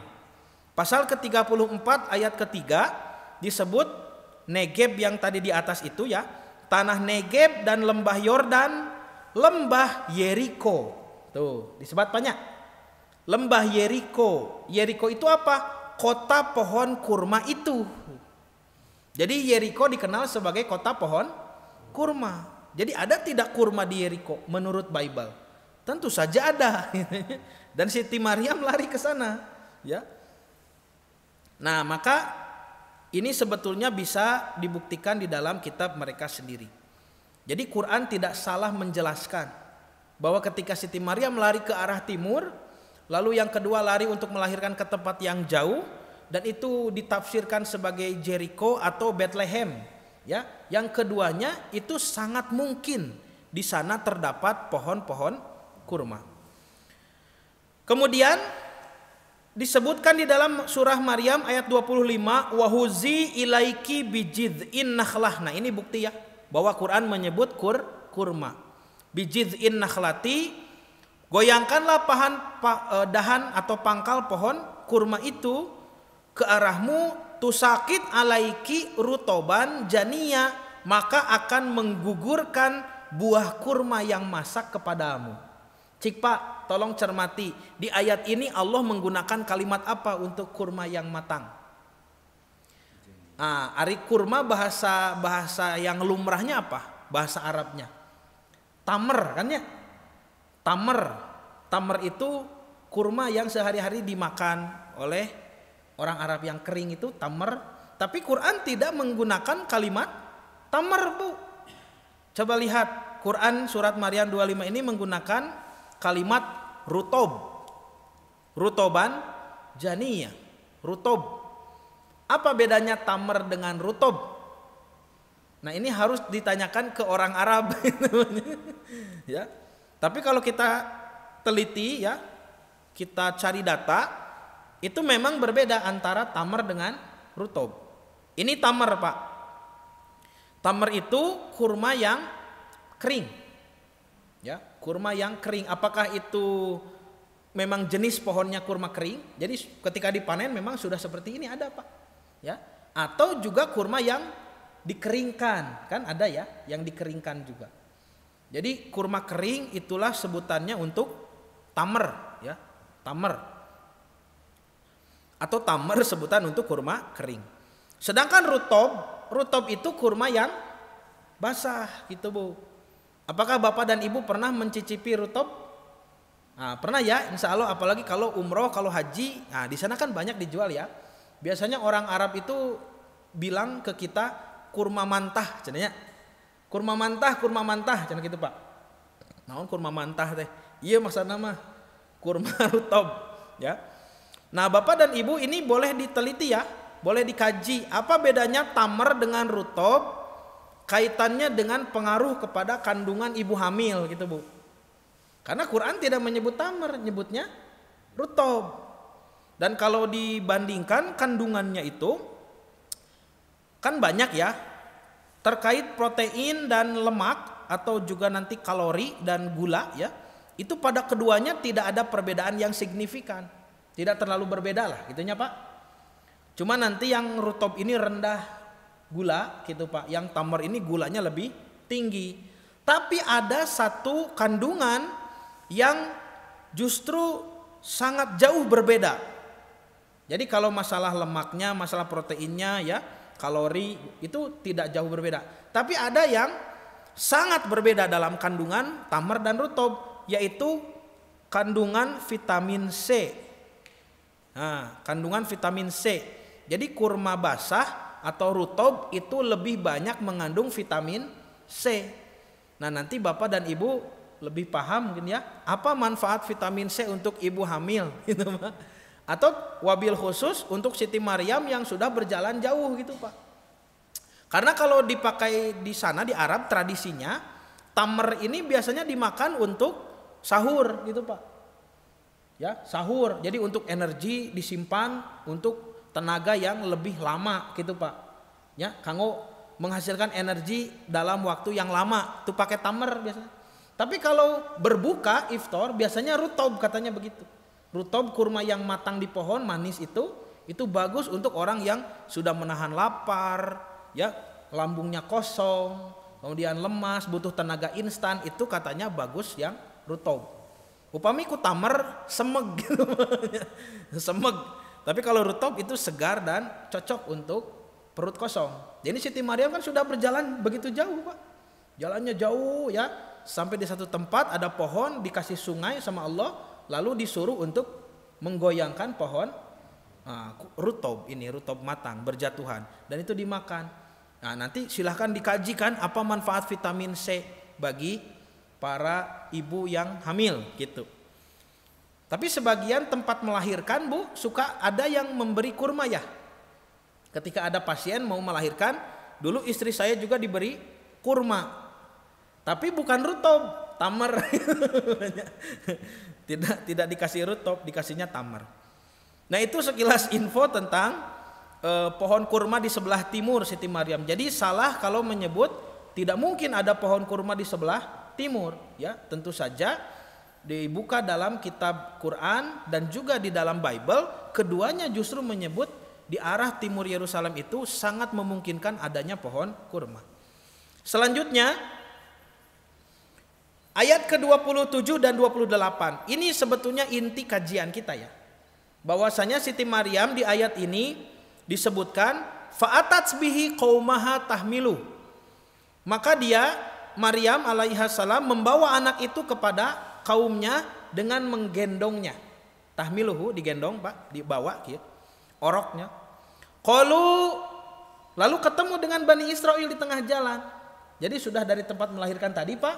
Pasal ke-34 ayat ketiga disebut Negeb yang tadi di atas itu ya, tanah Negeb dan lembah Yordan, lembah Yeriko. Tuh, disebut banyak. Lembah Yeriko. Yeriko itu apa? Kota pohon kurma itu. Jadi Yeriko dikenal sebagai kota pohon kurma. Jadi ada tidak kurma di Yeriko menurut Bible? Tentu saja ada. Dan Siti Maryam lari ke sana, ya. Nah, maka ini sebetulnya bisa dibuktikan di dalam kitab mereka sendiri. Jadi Quran tidak salah menjelaskan bahwa ketika Siti Maryam lari ke arah timur, lalu yang kedua lari untuk melahirkan ke tempat yang jauh, dan itu ditafsirkan sebagai Jericho atau Bethlehem, ya. Yang keduanya itu sangat mungkin di sana terdapat pohon-pohon kurma. Kemudian disebutkan di dalam surah Maryam ayat 25, wahuzi ilaiki bijid'in nakhlah. Nah, ini bukti ya bahwa Quran menyebut kurma. Bijid'in nakhlati, goyangkanlah dahan atau pangkal pohon kurma itu ke arahmu, tusakit alaiki rutoban jania, maka akan menggugurkan buah kurma yang masak kepadamu. Cik Pak, tolong cermati, di ayat ini Allah menggunakan kalimat apa untuk kurma yang matang? Ari kurma bahasa yang lumrahnya apa? Bahasa Arabnya tamer kan ya? Tamer itu kurma yang sehari-hari dimakan oleh orang Arab yang kering itu tamer. Tapi Quran tidak menggunakan kalimat tamer, Bu. Coba lihat Quran surat Maryam 25 ini menggunakan kalimat rutoban janiyah, rutob. Apa bedanya tamer dengan rutob? Nah, ini harus ditanyakan ke orang Arab. Ya. Tapi kalau kita teliti ya, kita cari data, itu memang berbeda antara tamer dengan rutob. Ini tamer, Pak. Tamer itu kurma yang kering. Ya, kurma yang kering. Apakah itu memang jenis pohonnya kurma kering? Jadi ketika dipanen memang sudah seperti ini ada, Pak. Ya, atau juga kurma yang dikeringkan, kan ada ya, yang dikeringkan juga. Jadi kurma kering itulah sebutannya untuk tamer, ya, tamer. Atau tamer sebutan untuk kurma kering. Sedangkan rutob itu kurma yang basah, gitu, Bu. Apakah Bapak dan Ibu pernah mencicipi rutob? Nah, pernah ya, insya Allah, apalagi kalau umroh, kalau haji. Nah, di sana kan banyak dijual ya. Biasanya orang Arab itu bilang ke kita kurma mantah cenanya. Kurma mantah cenah gitu, Pak. Naon kurma mantah teh? Iya maksudna mah kurma rutob, ya. Nah, Bapak dan Ibu ini boleh diteliti ya, boleh dikaji apa bedanya tamar dengan rutob, kaitannya dengan pengaruh kepada kandungan ibu hamil gitu, Bu. Karena Quran tidak menyebut tamar, nyebutnya rutob. Dan kalau dibandingkan kandungannya itu kan banyak ya, terkait protein dan lemak atau juga nanti kalori dan gula ya, itu pada keduanya tidak ada perbedaan yang signifikan, tidak terlalu berbeda lah gitunya Pak. Cuma nanti yang rutob ini rendah gula gitu Pak, yang tamar ini gulanya lebih tinggi. Tapi ada satu kandungan yang justru sangat jauh berbeda. Jadi kalau masalah lemaknya, masalah proteinnya ya, kalori itu tidak jauh berbeda. Tapi ada yang sangat berbeda dalam kandungan tamar dan rutob, yaitu kandungan vitamin C. Nah, kandungan vitamin C. Jadi kurma basah atau rutob itu lebih banyak mengandung vitamin C. Nah, nanti Bapak dan Ibu lebih paham mungkin ya, apa manfaat vitamin C untuk ibu hamil gitu Pak. Atau wabil khusus untuk Siti Maryam yang sudah berjalan jauh gitu Pak. Karena kalau dipakai di sana di Arab tradisinya tamar ini biasanya dimakan untuk sahur gitu Pak. Ya, sahur. Jadi untuk energi disimpan untuk tenaga yang lebih lama gitu Pak. Ya, kanggo menghasilkan energi dalam waktu yang lama. Itu pakai tamar biasanya. Tapi kalau berbuka iftar biasanya rutob katanya begitu. Rutob kurma yang matang di pohon manis itu bagus untuk orang yang sudah menahan lapar, ya, lambungnya kosong, kemudian lemas, butuh tenaga instan, itu katanya bagus yang rutob. Upami ku tamar semeg gitu. Semeg. Tapi kalau rutob itu segar dan cocok untuk perut kosong. Jadi Siti Maryam kan sudah berjalan begitu jauh, Pak. Jalannya jauh ya, sampai di satu tempat ada pohon dikasih sungai sama Allah. Lalu disuruh untuk menggoyangkan pohon rutob ini, rutob matang berjatuhan, dan itu dimakan. Nah, nanti silahkan dikajikan apa manfaat vitamin C bagi para ibu yang hamil gitu. Tapi sebagian tempat melahirkan Bu suka ada yang memberi kurma ya. Ketika ada pasien mau melahirkan, dulu istri saya juga diberi kurma. Tapi bukan rutob, tamar. Tidak dikasih rutob, dikasihnya tamar. Nah, itu sekilas info tentang pohon kurma di sebelah timur Siti Maryam. Jadi salah kalau menyebut tidak mungkin ada pohon kurma di sebelah timur ya. Tentu saja dibuka dalam kitab Quran dan juga di dalam Bible, keduanya justru menyebut di arah timur Yerusalem itu sangat memungkinkan adanya pohon kurma. Selanjutnya ayat ke-27 dan 28. Ini sebetulnya inti kajian kita ya. Bahwasanya Siti Maryam di ayat ini disebutkan fa'atat bihi qaumaha tahmilu. Maka dia Maryam alaihissalam membawa anak itu kepada kaumnya dengan menggendongnya. Tahmiluhu digendong, Pak, dibawa gitu. Oroknya. Lalu ketemu dengan Bani Israel di tengah jalan. Jadi sudah dari tempat melahirkan tadi, Pak,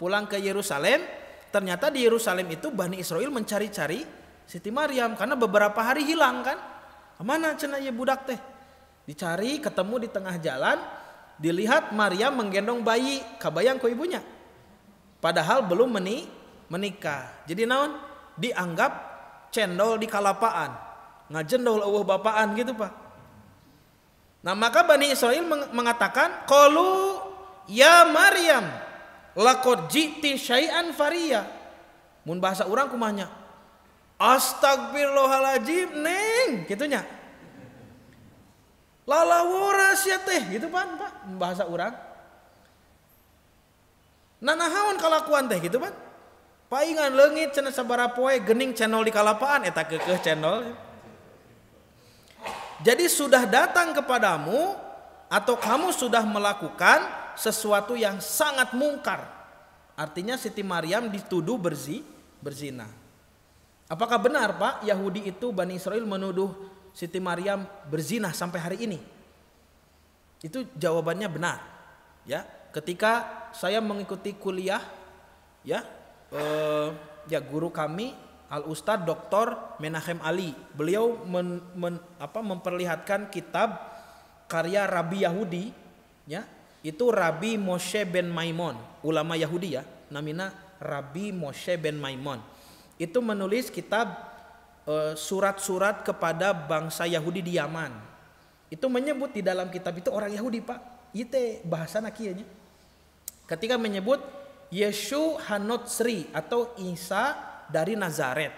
pulang ke Yerusalem, ternyata di Yerusalem itu Bani Israel mencari-cari Siti Maryam karena beberapa hari hilang kan. Kemana cenah ya budak teh? Dicari, ketemu di tengah jalan, dilihat Maryam menggendong bayi, kabayang ku ibunya. Padahal belum menikah. Jadi naon? Dianggap cendol di kalapaan, ngajendol eueuh bapaan gitu, Pak. Nah, maka Bani Israel mengatakan, qalu ya Maryam laqad ji'ti syai'an fariya. Mun bahasa urang kumanya astagfirullahaladzim neng gitunya. Lalawora sia teh gitu Pak bahasa urang. Nanahaon kalakuan teh gitu Pak. Paingan leungit cenah sabaraha poe geuning channel di kalapaan eta keukeuh channel. Jadi sudah datang kepadamu atau kamu sudah melakukan sesuatu yang sangat mungkar. Artinya Siti Maryam dituduh berzina. Apakah benar Pak Yahudi itu Bani Israel menuduh Siti Maryam berzina sampai hari ini? Itu jawabannya benar. Ya, ketika saya mengikuti kuliah, ya, guru kami Al Ustadz Dr. Menachem Ali, beliau memperlihatkan kitab karya Rabi Yahudi, ya, itu Rabi Moshe ben Maimon, ulama Yahudi ya, namanya Rabi Moshe ben Maimon. Itu menulis kitab surat-surat kepada bangsa Yahudi di Yaman. Itu menyebut di dalam kitab itu orang Yahudi, Pak. Itu bahasa nakianya. Ketika menyebut Yeshu Hanotsri atau Isa dari Nazaret,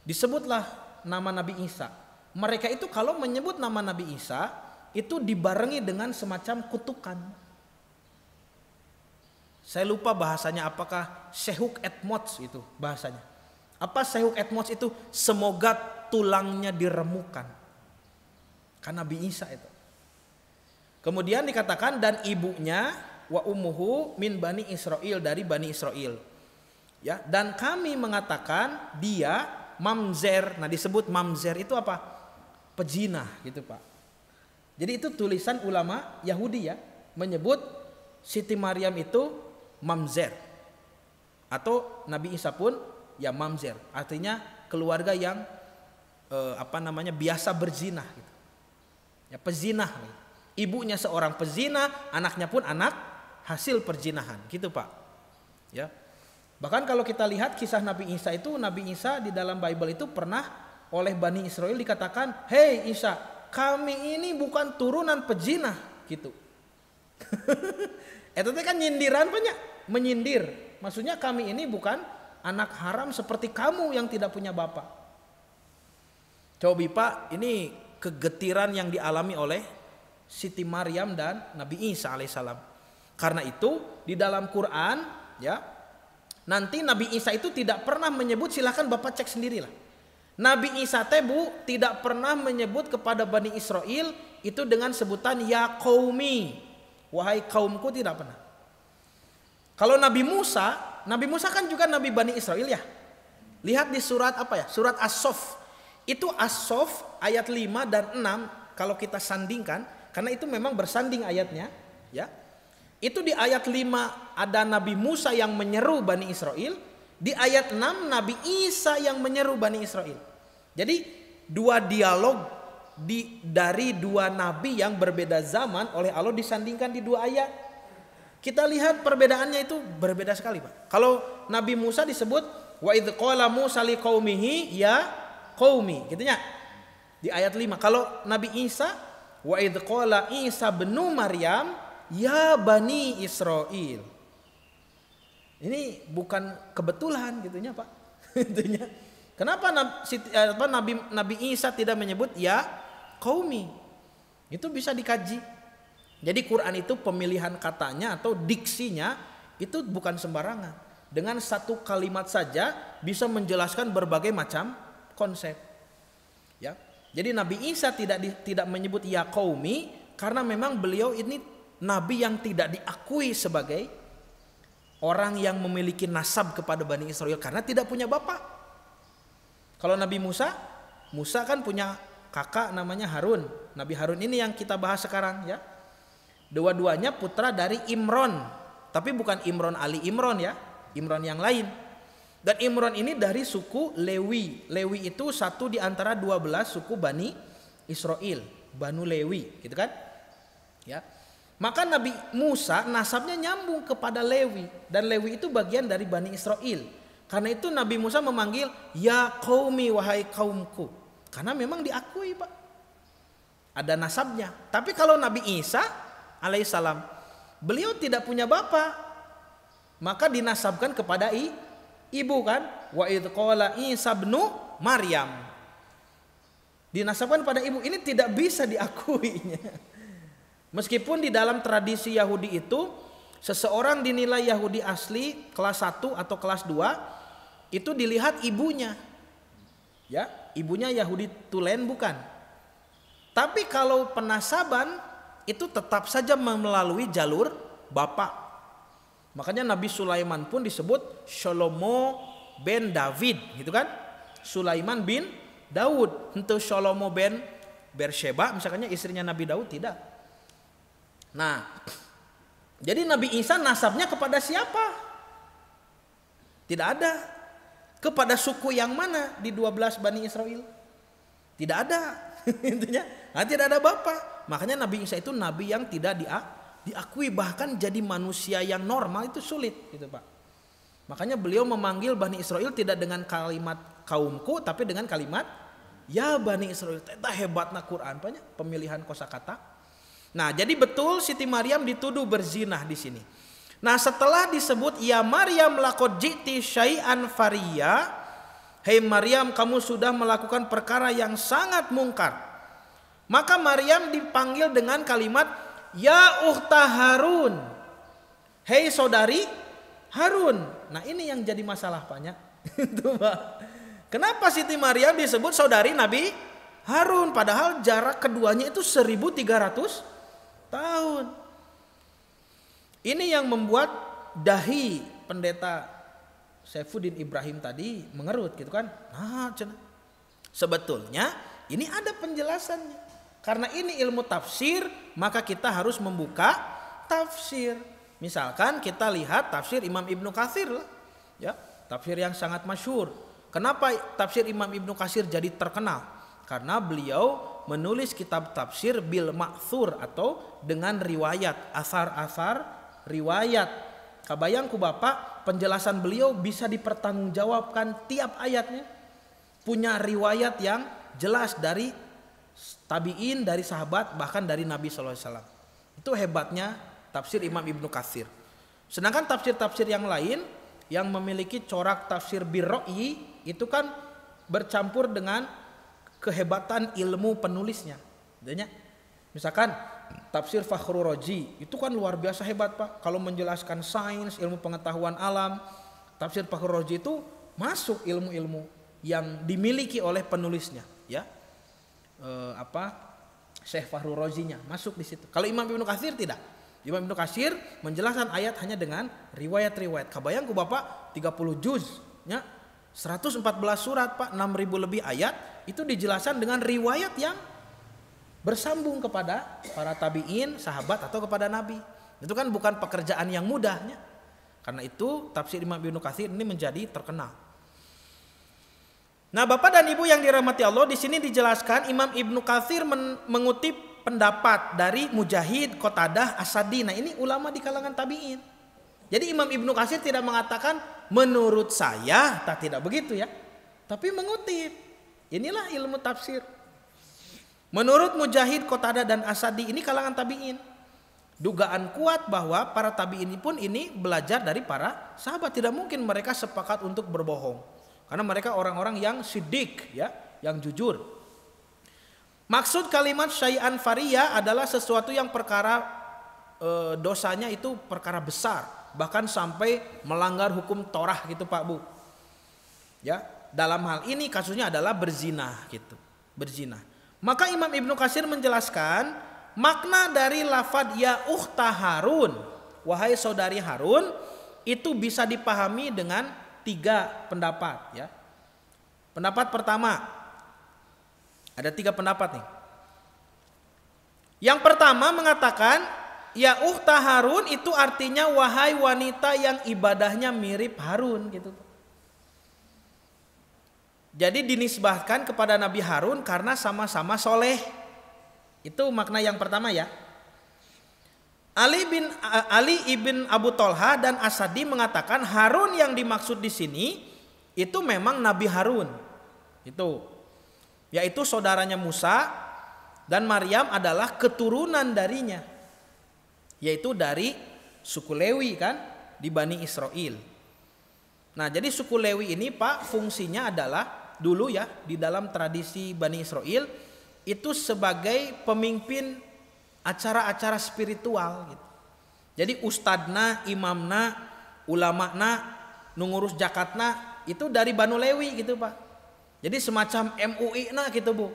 disebutlah nama Nabi Isa. Mereka itu kalau menyebut nama Nabi Isa itu dibarengi dengan semacam kutukan. Saya lupa bahasanya, apakah Sehuk Etmots itu bahasanya. Apa Sehuk Etmots itu? Semoga tulangnya diremukan. Karena Nabi Isa itu. Kemudian dikatakan dan ibunya wa ummuhu min bani Israel, dari bani Israel. Ya, dan kami mengatakan dia mamzer. Nah, disebut mamzer itu apa? Pejinah gitu, Pak. Jadi itu tulisan ulama Yahudi ya, menyebut Siti Maryam itu mamzer. Atau Nabi Isa pun ya mamzer. Artinya keluarga yang biasa berzinah gitu. Ya, pezinah gitu. Ibunya seorang pezina, anaknya pun anak hasil perzinahan, gitu Pak. Ya. Bahkan kalau kita lihat kisah Nabi Isa itu, Nabi Isa di dalam Bible itu pernah oleh Bani Israel dikatakan, "Hei Isa, kami ini bukan turunan pezina," gitu. Itu kan nyindiran banyak, menyindir. Maksudnya kami ini bukan anak haram seperti kamu yang tidak punya bapak. Coba Pak, ini kegetiran yang dialami oleh Siti Maryam dan Nabi Isa alaihissalam. Karena itu di dalam Quran ya, nanti Nabi Isa itu tidak pernah menyebut, silahkan Bapak cek sendirilah. Nabi Isa tebu tidak pernah menyebut kepada Bani Israel itu dengan sebutan ya qaumi, wahai kaumku, tidak pernah. Kalau Nabi Musa kan juga Nabi Bani Israel ya. Lihat di surat apa ya? Surat As-Sof. Itu As-Sof ayat 5 dan 6 kalau kita sandingkan, karena itu memang bersanding ayatnya, ya. Itu di ayat 5 ada Nabi Musa yang menyeru Bani Israel, di ayat 6 Nabi Isa yang menyeru Bani Israel. Jadi dua dialog dari dua nabi yang berbeda zaman oleh Allah disandingkan di dua ayat. Kita lihat perbedaannya itu berbeda sekali, Pak. Kalau Nabi Musa disebut wa idz qala Musa liqaumihi ya qaumi, gitu ya. Di ayat 5. Kalau Nabi Isa wa idz qala Isa bin Maryam ya Bani Israel. Ini bukan kebetulan gitunya, Pak. Itunya. Kenapa Nabi Isa tidak menyebut ya qaumi? Itu bisa dikaji. Jadi Quran itu pemilihan katanya atau diksinya itu bukan sembarangan. Dengan satu kalimat saja bisa menjelaskan berbagai macam konsep. Ya. Jadi Nabi Isa tidak menyebut ya qaumi karena memang beliau ini nabi yang tidak diakui sebagai orang yang memiliki nasab kepada Bani Israel karena tidak punya bapak. Kalau Nabi Musa kan punya kakak namanya Harun. Nabi Harun ini yang kita bahas sekarang ya. Dua-duanya putra dari Imron, tapi bukan Imron Ali Imron ya, Imron yang lain. Dan Imron ini dari suku Lewi. Lewi itu satu di antara 12 suku Bani Israel, Banu Lewi, gitu kan? Ya. Maka Nabi Musa nasabnya nyambung kepada Lewi, dan Lewi itu bagian dari Bani Israel. Karena itu Nabi Musa memanggil ya qaumi, wahai kaumku. Karena memang diakui, Pak. Ada nasabnya. Tapi kalau Nabi Isa alaihissalam, beliau tidak punya bapak, maka dinasabkan kepada ibu kan, wa idz qala Isa bin Maryam, dinasabkan pada ibu. Ini tidak bisa diakuinya. Meskipun di dalam tradisi Yahudi itu seseorang dinilai Yahudi asli kelas 1 atau kelas 2 itu dilihat ibunya, ya, ibunya Yahudi tulen bukan. Tapi kalau penasaban itu tetap saja melalui jalur bapak. Makanya Nabi Sulaiman pun disebut Shlomo ben David, gitu kan? Sulaiman bin Daud, henteu Salomo ben Bersheba misalnya istrinya Nabi Daud, tidak. Nah, jadi Nabi Isa nasabnya kepada siapa? Tidak ada. Kepada suku yang mana di 12 Bani Israel? Tidak ada. Intinya, tidak ada bapak. Makanya Nabi Isa itu nabi yang tidak diakui, bahkan jadi manusia yang normal itu sulit gitu Pak. Makanya beliau memanggil Bani Israel tidak dengan kalimat kaumku, tapi dengan kalimat ya Bani Israel. Itu hebatnya Quran, pemilihan kosakata. Nah, jadi betul Siti Maryam dituduh berzinah di sini. Nah, setelah disebut ya Maryam laqad ji'ti syai'an fariya, hei Maryam, kamu sudah melakukan perkara yang sangat mungkar. Maka Maryam dipanggil dengan kalimat ya ukhta Harun, hei saudari Harun. Nah, ini yang jadi masalah banyak. Itu Pak. Kenapa Siti Maryam disebut saudari Nabi Harun, padahal jarak keduanya itu 1300 tahun. Ini yang membuat dahi pendeta Saifuddin Ibrahim tadi mengerut gitu kan. Nah, sebetulnya ini ada penjelasannya. Karena ini ilmu tafsir, maka kita harus membuka tafsir. Misalkan kita lihat tafsir Imam Ibnu Katsir, ya, tafsir yang sangat masyhur. Kenapa tafsir Imam Ibnu Katsir jadi terkenal? Karena beliau menulis kitab tafsir bil ma'thur atau dengan riwayat, asar-asar riwayat. Kabayangku Bapak, penjelasan beliau bisa dipertanggungjawabkan tiap ayatnya. Punya riwayat yang jelas dari tabi'in, dari sahabat, bahkan dari Nabi SAW. Itu hebatnya tafsir Imam Ibnu Katsir. Sedangkan tafsir-tafsir yang lain yang memiliki corak tafsir birro'i itu kan bercampur dengan kehebatan ilmu penulisnya. Misalkan tafsir Fakhrur Razi itu kan luar biasa hebat Pak. Kalau menjelaskan sains, ilmu pengetahuan alam, tafsir Fakhrur Razi itu masuk ilmu-ilmu yang dimiliki oleh penulisnya, ya. Syekh Fakhrur Razi-nya masuk di situ. Kalau Imam Ibnu Katsir tidak. Imam Ibnu Katsir menjelaskan ayat hanya dengan riwayat-riwayat. Kabayangku Bapak 30 juz, ya. 114 surat Pak, 6.000 lebih ayat itu dijelaskan dengan riwayat yang bersambung kepada para tabi'in, sahabat atau kepada Nabi. Itu kan bukan pekerjaan yang mudahnya. Karena itu tafsir Imam Ibnu Katsir ini menjadi terkenal. Nah, Bapak dan Ibu yang dirahmati Allah, di sini dijelaskan Imam Ibnu Katsir mengutip pendapat dari Mujahid, Qatadah, Asadi. Nah, ini ulama di kalangan tabi'in. Jadi Imam Ibnu Katsir tidak mengatakan menurut saya, tidak begitu ya. Tapi mengutip. Inilah ilmu tafsir. Menurut Mujahid, Qatadah dan Asadi, ini kalangan tabi'in. Dugaan kuat bahwa para tabi'in pun ini belajar dari para sahabat. Tidak mungkin mereka sepakat untuk berbohong. Karena mereka orang-orang yang siddiq, ya, yang jujur. Maksud kalimat syai'an fariyah adalah sesuatu yang perkara dosanya itu perkara besar, bahkan sampai melanggar hukum Torah gitu Pak Bu. Ya, dalam hal ini kasusnya adalah berzina gitu, berzina. Maka Imam Ibnu Katsir menjelaskan makna dari lafadz ya ukhta Harun, wahai saudari Harun, itu bisa dipahami dengan 3 pendapat, ya. Pendapat pertama, ada 3 pendapat nih. Yang pertama mengatakan ya ukhta Harun itu artinya wahai wanita yang ibadahnya mirip Harun gitu. Jadi dinisbahkan kepada Nabi Harun karena sama-sama soleh. Itu makna yang pertama ya. Ali ibn Abu Tolha dan Asadi mengatakan Harun yang dimaksud di sini itu memang Nabi Harun. Itu yaitu saudaranya Musa, dan Maryam adalah keturunan darinya. Yaitu dari suku Lewi kan di Bani Israel. Nah, jadi suku Lewi ini Pak fungsinya adalah dulu ya di dalam tradisi Bani Israel itu sebagai pemimpin acara-acara spiritual gitu. Jadi ustadna, imamna, ulamana, nungurus zakatna itu dari Banu Lewi gitu Pak. Jadi semacam MUI-na gitu Bu.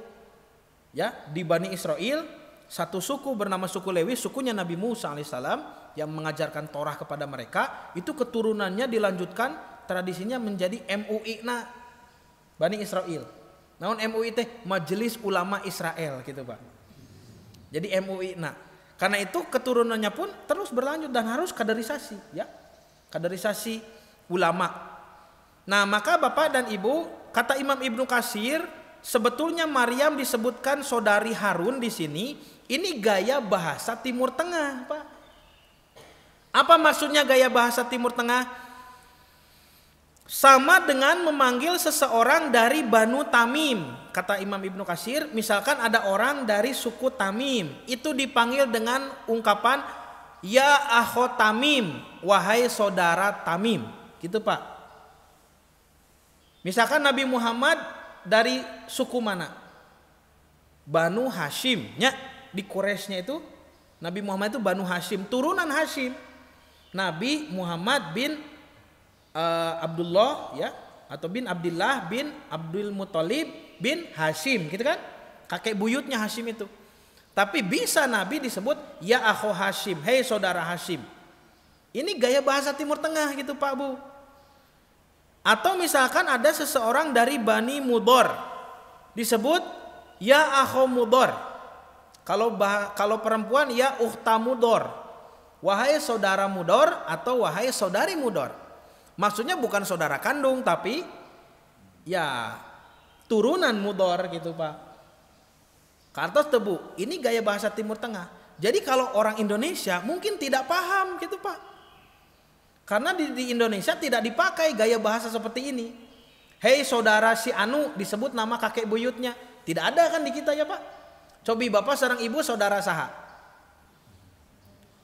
Ya, di Bani Israel satu suku bernama suku Lewi, sukunya Nabi Musa alaihissalam yang mengajarkan Torah kepada mereka, itu keturunannya dilanjutkan tradisinya menjadi MUI-na Bani Israel. Naon MUI teh? Majelis Ulama Israel gitu Pak. Jadi MUI. Nah, karena itu keturunannya pun terus berlanjut dan harus kaderisasi ya. Kaderisasi ulama. Nah, maka Bapak dan Ibu, kata Imam Ibnu Katsir, sebetulnya Maryam disebutkan saudari Harun di sini, ini gaya bahasa Timur Tengah, Pak. Apa maksudnya gaya bahasa Timur Tengah? Sama dengan memanggil seseorang dari Banu Tamim. Kata Imam Ibnu Katsir, misalkan ada orang dari suku Tamim, itu dipanggil dengan ungkapan ya akho Tamim, wahai saudara Tamim. Gitu Pak. Misalkan Nabi Muhammad dari suku mana? Banu Hashim. Ya, di Quraisynya itu Nabi Muhammad itu Banu Hashim, turunan Hashim. Nabi Muhammad bin Abdullah ya, atau bin Abdullah bin Abdul Muthalib bin Hashim, gitu kan? Kakek buyutnya Hashim itu. Tapi bisa Nabi disebut ya akho Hashim, hei saudara Hashim. Ini gaya bahasa Timur Tengah gitu Pak Bu. Atau misalkan ada seseorang dari Bani Mudor, disebut ya akho Mudor. Kalau perempuan ya ukhta Mudor, wahai saudara Mudor atau wahai saudari Mudor. Maksudnya bukan saudara kandung tapi ya turunan Mudor gitu Pak. Kartos tebu, ini gaya bahasa Timur Tengah. Jadi kalau orang Indonesia mungkin tidak paham gitu Pak. Karena di Indonesia tidak dipakai gaya bahasa seperti ini. Hei saudara si Anu, disebut nama kakek buyutnya. Tidak ada kan di kita ya Pak. Cobi Bapak sareng Ibu saudara saha.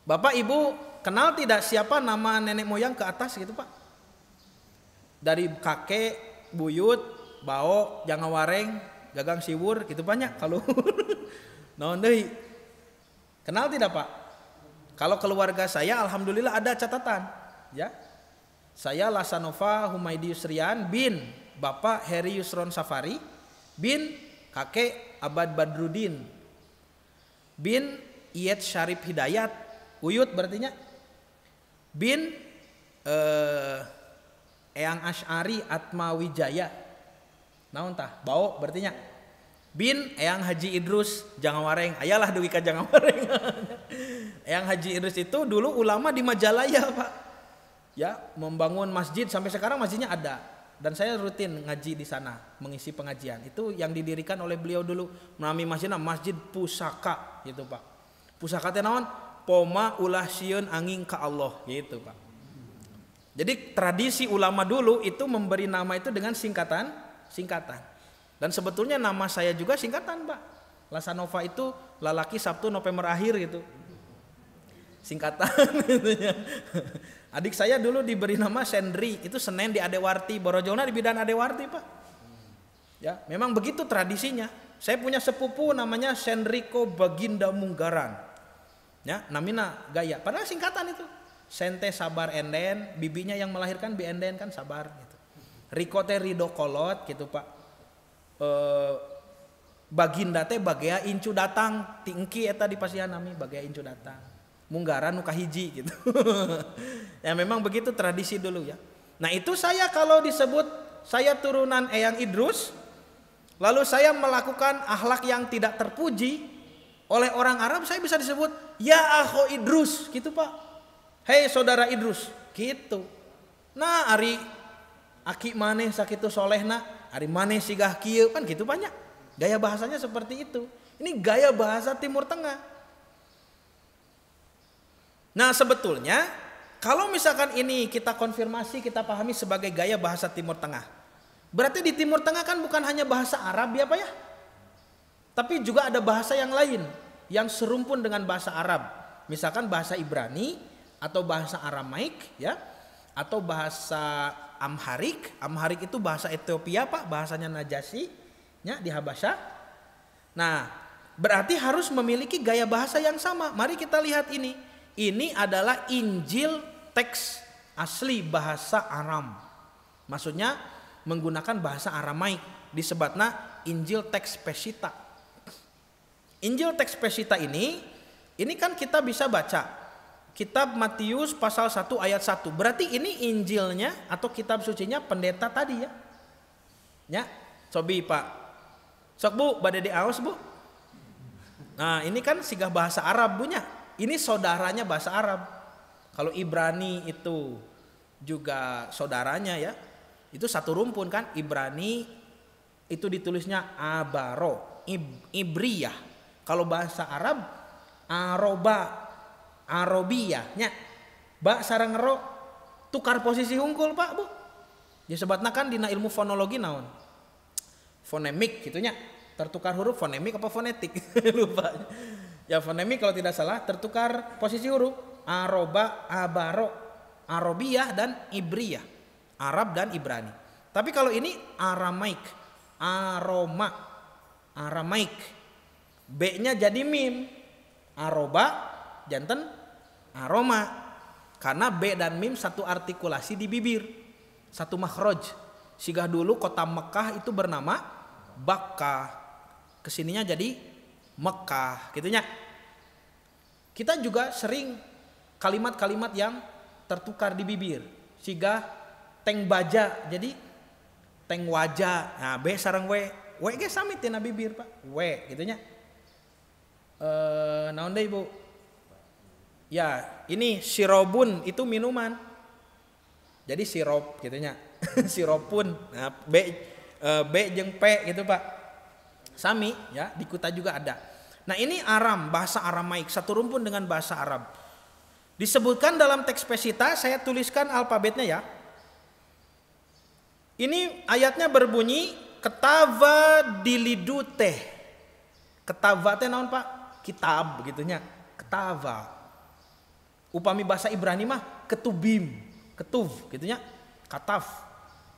Bapak Ibu kenal tidak siapa nama nenek moyang ke atas gitu Pak? Dari kakek, buyut, bao, jangawareng, gagang siwur, gitu banyak kalau naon deui. Kenal tidak Pak? Kalau keluarga saya alhamdulillah ada catatan, ya. Saya Lasanova Humaydi Yusrian bin Bapak Heri Yusron Safari bin kakek Abad Badrudin bin Iyet Syarif Hidayat, Uyut berartinya bin Eyang Asy'ari Atma Wijaya. Naon tah? Bau berartinya bin Eyang Haji Idrus Jangawareng. Ayalah duwi ka Jangawareng. Eyang Haji Idrus itu dulu ulama di Majalaya, Pak. Ya, membangun masjid sampai sekarang masjidnya ada. Dan saya rutin ngaji di sana, mengisi pengajian. Itu yang didirikan oleh beliau dulu. Nami masjidna Masjid Pusaka gitu, Pak. Pusaka teh naon? Poma ulah sieun angin ka Allah gitu, Pak. Jadi tradisi ulama dulu itu memberi nama itu dengan singkatan. Dan sebetulnya nama saya juga singkatan Pak. Lasanova itu lalaki Sabtu November akhir gitu. Singkatan gitu ya. Adik saya dulu diberi nama Sendri, itu Senen di Adewarti, Borojona di Bidan Adewarti Pak. Ya, memang begitu tradisinya. Saya punya sepupu namanya Sendriko Baginda Munggaran. Ya, namina gaya. Padahal singkatan itu. Sente Sabar Enden, bibinya yang melahirkan Bi Enden kan Sabar gitu. Riko teh Ridho Kolot gitu Pak. Baginda teh Bagea Incu datang, tingki eta di pasihan nami Bagea Incu datang. Munggaran nu kahiji gitu. Ya memang begitu tradisi dulu ya. Nah, itu saya kalau disebut saya turunan Eyang Idrus, lalu saya melakukan akhlak yang tidak terpuji oleh orang Arab, saya bisa disebut ya akho Idrus gitu Pak. Hei saudara Idrus gitu. Nah ari aki maneh sakitu solehna, ari maneh sigah kieu kan gitu banyak. Gaya bahasanya seperti itu. Ini gaya bahasa Timur Tengah. Nah sebetulnya kalau misalkan ini kita konfirmasi, kita pahami sebagai gaya bahasa Timur Tengah, berarti di Timur Tengah kan bukan hanya bahasa Arab ya Pak ya, tapi juga ada bahasa yang lain yang serumpun dengan bahasa Arab. Misalkan bahasa Ibrani atau bahasa Aramaik ya, atau bahasa Amharik. Amharik itu bahasa Ethiopia Pak, bahasanya Najasyi ya di Habasyah. Nah, berarti harus memiliki gaya bahasa yang sama. Mari kita lihat ini. Ini adalah Injil teks asli bahasa Aram. Maksudnya menggunakan bahasa Aramaik, disebutna Injil teks Peshitta. Injil teks Peshitta ini kan kita bisa baca Kitab Matius pasal 1 ayat 1. Berarti ini Injilnya atau kitab sucinya pendeta tadi ya. Ya, cobi Pak Sok Bu, bade diaos Bu. Nah ini kan sigah bahasa Arab punya. Ini saudaranya bahasa Arab. Kalau Ibrani itu juga saudaranya ya. Itu satu rumpun kan. Ibrani itu ditulisnya abaro, ibriyah. Kalau bahasa Arab aroba, arobiyahnya. Ba sareng ro tukar posisi hungkul Pak Bu. Disebutna kan dina ilmu fonologi naon? Fonemik gitunya. Tertukar huruf fonemik apa fonetik? Lupa. Ya fonemik kalau tidak salah tertukar posisi huruf. Aroba, abaro, arobiyah dan ibriyah. Arab dan Ibrani. Tapi kalau ini Aramaik, aroma, Aramaik. B-nya jadi mim. Aroba janten aroma. Karena B dan mim satu artikulasi di bibir. Satu makhraj. Sigah dulu kota Mekah itu bernama Bakkah. Kesininya jadi Mekah gitunya. Kita juga sering kalimat-kalimat yang tertukar di bibir. Sigah teng baja jadi teng wajah. Nah B sareng W. W ge sami tina bibir Pak. W gitunya. Naon deui Bu? Ya, ini sirobun itu minuman. Jadi sirop gitunya. Siropun. Nah, B jeung P gitu Pak. Sami ya, di Kuta juga ada. Nah, ini Aram, bahasa Aramaik, satu rumpun dengan bahasa Arab. Disebutkan dalam teks Pesita, saya tuliskan alfabetnya ya. Ini ayatnya berbunyi ketava dilidute. Ketava teh naon Pak? Kitab gitunya. Ketava. Upami bahasa Ibrani mah ketubim, ketuv gitunya, kataf.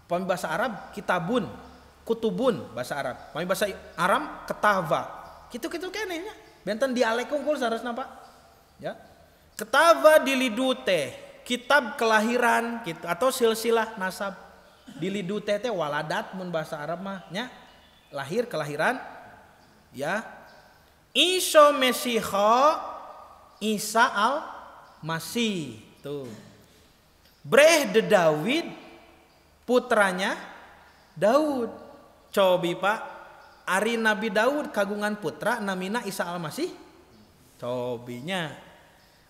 Upami bahasa Arab kitabun, kutubun bahasa Arab. Upami bahasa Aram ketava. Gitu-gitu kene nya. Benten dialek unggul sarasna Pak. Ya. Ketava dilidute, kitab kelahiran gitu atau silsilah nasab. Dilidute teh waladat mun bahasa Arab mah nya lahir kelahiran ya. Iso Mesiho Isa al Masih tuh. Breh de Daud putranya Daud. Cobi Pak, ari Nabi Daud kagungan putra namina Isa al Masih. Cobinya.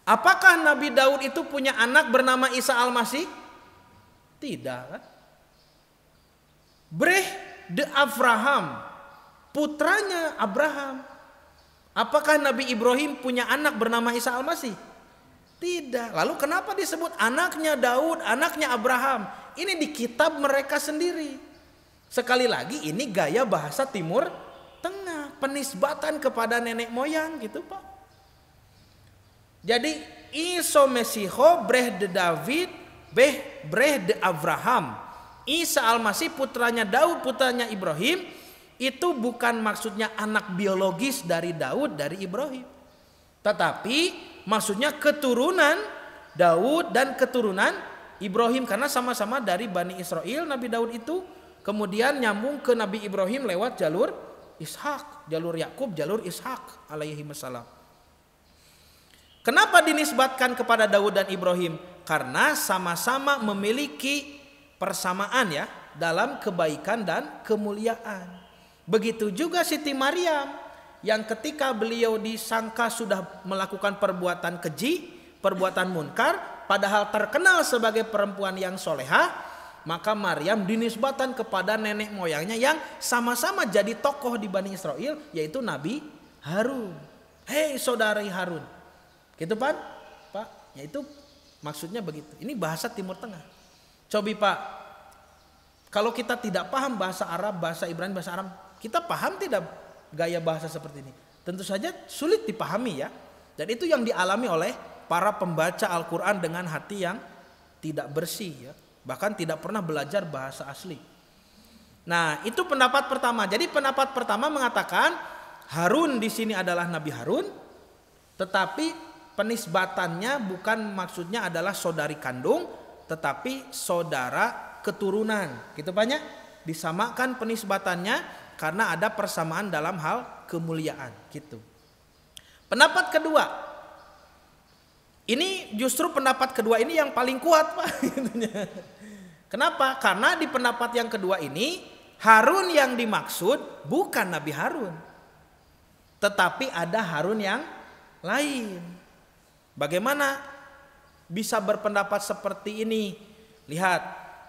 Apakah Nabi Daud itu punya anak bernama Isa al Masih? Tidak kan? Breh de Abraham putranya Abraham. Apakah Nabi Ibrahim punya anak bernama Isa al Masih? Tidak. Lalu kenapa disebut anaknya Daud, anaknya Abraham? Ini di kitab mereka sendiri. Sekali lagi ini gaya bahasa Timur Tengah, penisbatan kepada nenek moyang gitu Pak. Jadi Iso Mesiho breh de David, breh de Abraham. Isa al-Masih putranya Daud, putranya Ibrahim. Itu bukan maksudnya anak biologis dari Daud, dari Ibrahim. Tetapi maksudnya keturunan Daud dan keturunan Ibrahim. Karena sama-sama dari Bani Israel Nabi Daud itu. Kemudian nyambung ke Nabi Ibrahim lewat jalur Ishak. Jalur Yakub, jalur Ishak alaihi wassalam. Kenapa dinisbatkan kepada Daud dan Ibrahim? Karena sama-sama memiliki persamaan ya dalam kebaikan dan kemuliaan. Begitu juga Siti Maryam yang ketika beliau disangka sudah melakukan perbuatan keji, perbuatan munkar, padahal terkenal sebagai perempuan yang solehah, maka Maryam dinisbatan kepada nenek moyangnya yang sama-sama jadi tokoh di Bani Israel, yaitu Nabi Harun. Hei saudari Harun. Gitu Pak? Pak, yaitu maksudnya begitu. Ini bahasa Timur Tengah. Cobi Pak, kalau kita tidak paham bahasa Arab, bahasa Ibrani, bahasa Aram, kita paham tidak gaya bahasa seperti ini? Tentu saja sulit dipahami ya. Dan itu yang dialami oleh para pembaca Al-Quran dengan hati yang tidak bersih ya. Bahkan tidak pernah belajar bahasa asli. Nah itu pendapat pertama. Jadi pendapat pertama mengatakan Harun di sini adalah Nabi Harun. Tetapi penisbatannya bukan maksudnya adalah saudari kandung. Tetapi saudara keturunan. Gitu banyak. Disamakan penisbatannya karena ada persamaan dalam hal kemuliaan gitu. Pendapat kedua, ini justru pendapat kedua ini yang paling kuat Pak. Kenapa? Karena di pendapat yang kedua ini Harun yang dimaksud bukan Nabi Harun, tetapi ada Harun yang lain. Bagaimana bisa berpendapat seperti ini? Lihat,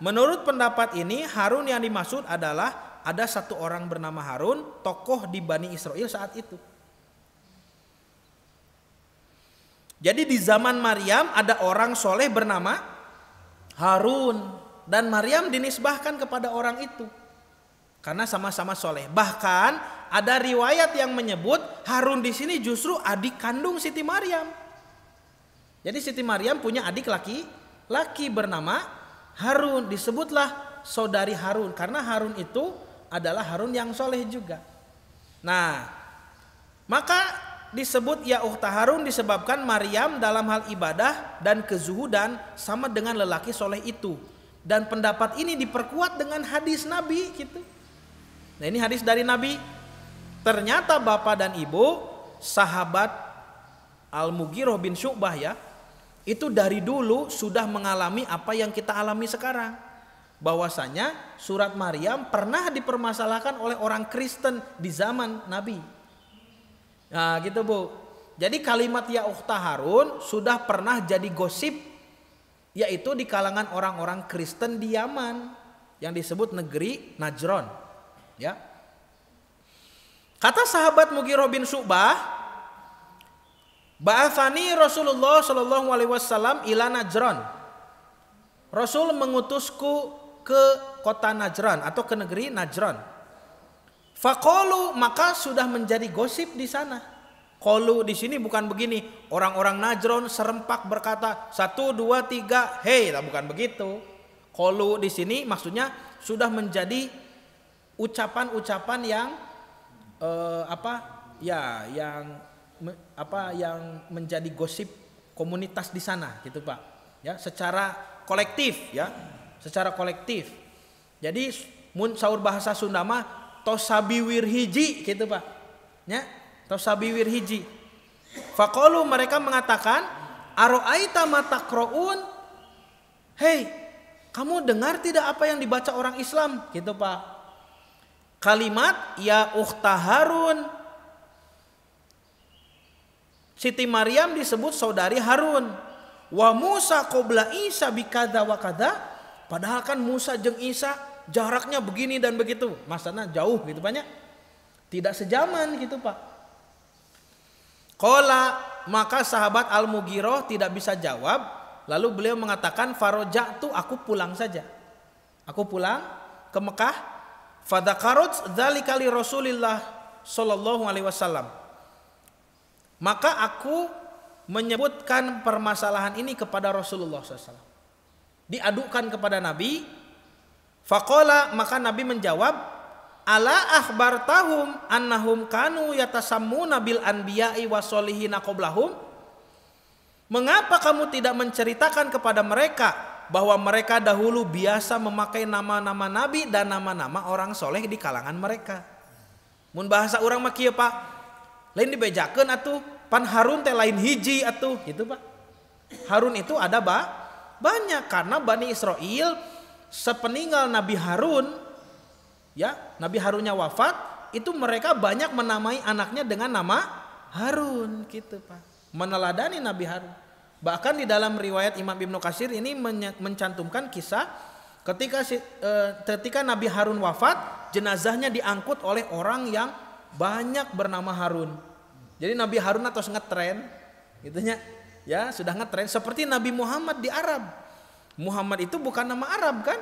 menurut pendapat ini Harun yang dimaksud adalah ada satu orang bernama Harun, tokoh di Bani Israel saat itu. Jadi di zaman Maryam ada orang soleh bernama Harun, dan Maryam dinisbahkan kepada orang itu karena sama-sama soleh. Bahkan ada riwayat yang menyebut Harun di sini justru adik kandung Siti Maryam. Jadi Siti Maryam punya adik laki bernama Harun, disebutlah saudari Harun karena Harun itu adalah Harun yang soleh juga. Nah, maka disebut ya ukhta Harun disebabkan Maryam dalam hal ibadah dan kezuhudan sama dengan lelaki soleh itu. Dan pendapat ini diperkuat dengan hadis Nabi gitu. Nah, ini hadis dari Nabi. Ternyata bapak dan ibu sahabat Al-Mughirah bin Syu'bah ya, itu dari dulu sudah mengalami apa yang kita alami sekarang. Bahwasanya surat Maryam pernah dipermasalahkan oleh orang Kristen di zaman Nabi. Nah gitu Bu. Jadi kalimat ya ukhta Harun sudah pernah jadi gosip, yaitu di kalangan orang-orang Kristen di Yaman yang disebut negeri Najran. Ya. Kata sahabat Mughirah bin Syu'bah, ba'athani Rasulullah sallallahu alaihi wasallam ila Najran. Rasul mengutusku ke kota Najran atau ke negeri Najran. Faqalu, maka sudah menjadi gosip di sana. Qalu di sini bukan begini, orang-orang Najran serempak berkata 1 2 3, hei, bukan begitu. Qalu di sini maksudnya sudah menjadi ucapan-ucapan yang yang menjadi gosip komunitas di sana gitu Pak. Ya, secara kolektif ya. Secara kolektif. Jadi mun saur bahasa Sunda mah tosabiwir hiji gitu Pak. Ya, tosabiwir hiji. Faqalu, mereka mengatakan, aro'aita ma taqra'un? Hei, kamu dengar tidak apa yang dibaca orang Islam? Gitu Pak. Kalimat ya ukhta Harun. Siti Maryam disebut saudari Harun. Wa Musa qabla Isa bikadza wa kadza. Padahal kan Musa jeung Isa jaraknya begini dan begitu. Maksudnya jauh gitu banyak. Tidak sejaman gitu Pak. Qala, maka sahabat Al-Mughirah tidak bisa jawab. Lalu beliau mengatakan faroja'tu, aku pulang saja. Aku pulang ke Mekah. Fadzakarut dzalika li Rasulillah sallallahu alaihi wasallam. Maka aku menyebutkan permasalahan ini kepada Rasulullah SAW. Diadukan kepada Nabi. Faqala, maka Nabi menjawab, ala akhbartahum annahum kanu yatasammuna bil anbiya'i wasolihina qoblahum. Mengapa kamu tidak menceritakan kepada mereka bahwa mereka dahulu biasa memakai nama-nama nabi dan nama-nama orang soleh di kalangan mereka? Mun bahasa orang mah kieu Pak, lain dibejakeun atuh, pan Harun teh lain hiji atuh gitu Pak. Harun itu ada banyak karena Bani Israel sepeninggal Nabi Harun, ya Nabi Harunnya wafat, itu mereka banyak menamai anaknya dengan nama Harun gitu Pak. Meneladani Nabi Harun. Bahkan di dalam riwayat Imam Ibnu Katsir ini mencantumkan kisah ketika Nabi Harun wafat, jenazahnya diangkut oleh orang yang banyak bernama Harun. Jadi Nabi Harun atau ngetren gitunya. Ya, sudah ngetren seperti Nabi Muhammad di Arab. Muhammad itu bukan nama Arab kan?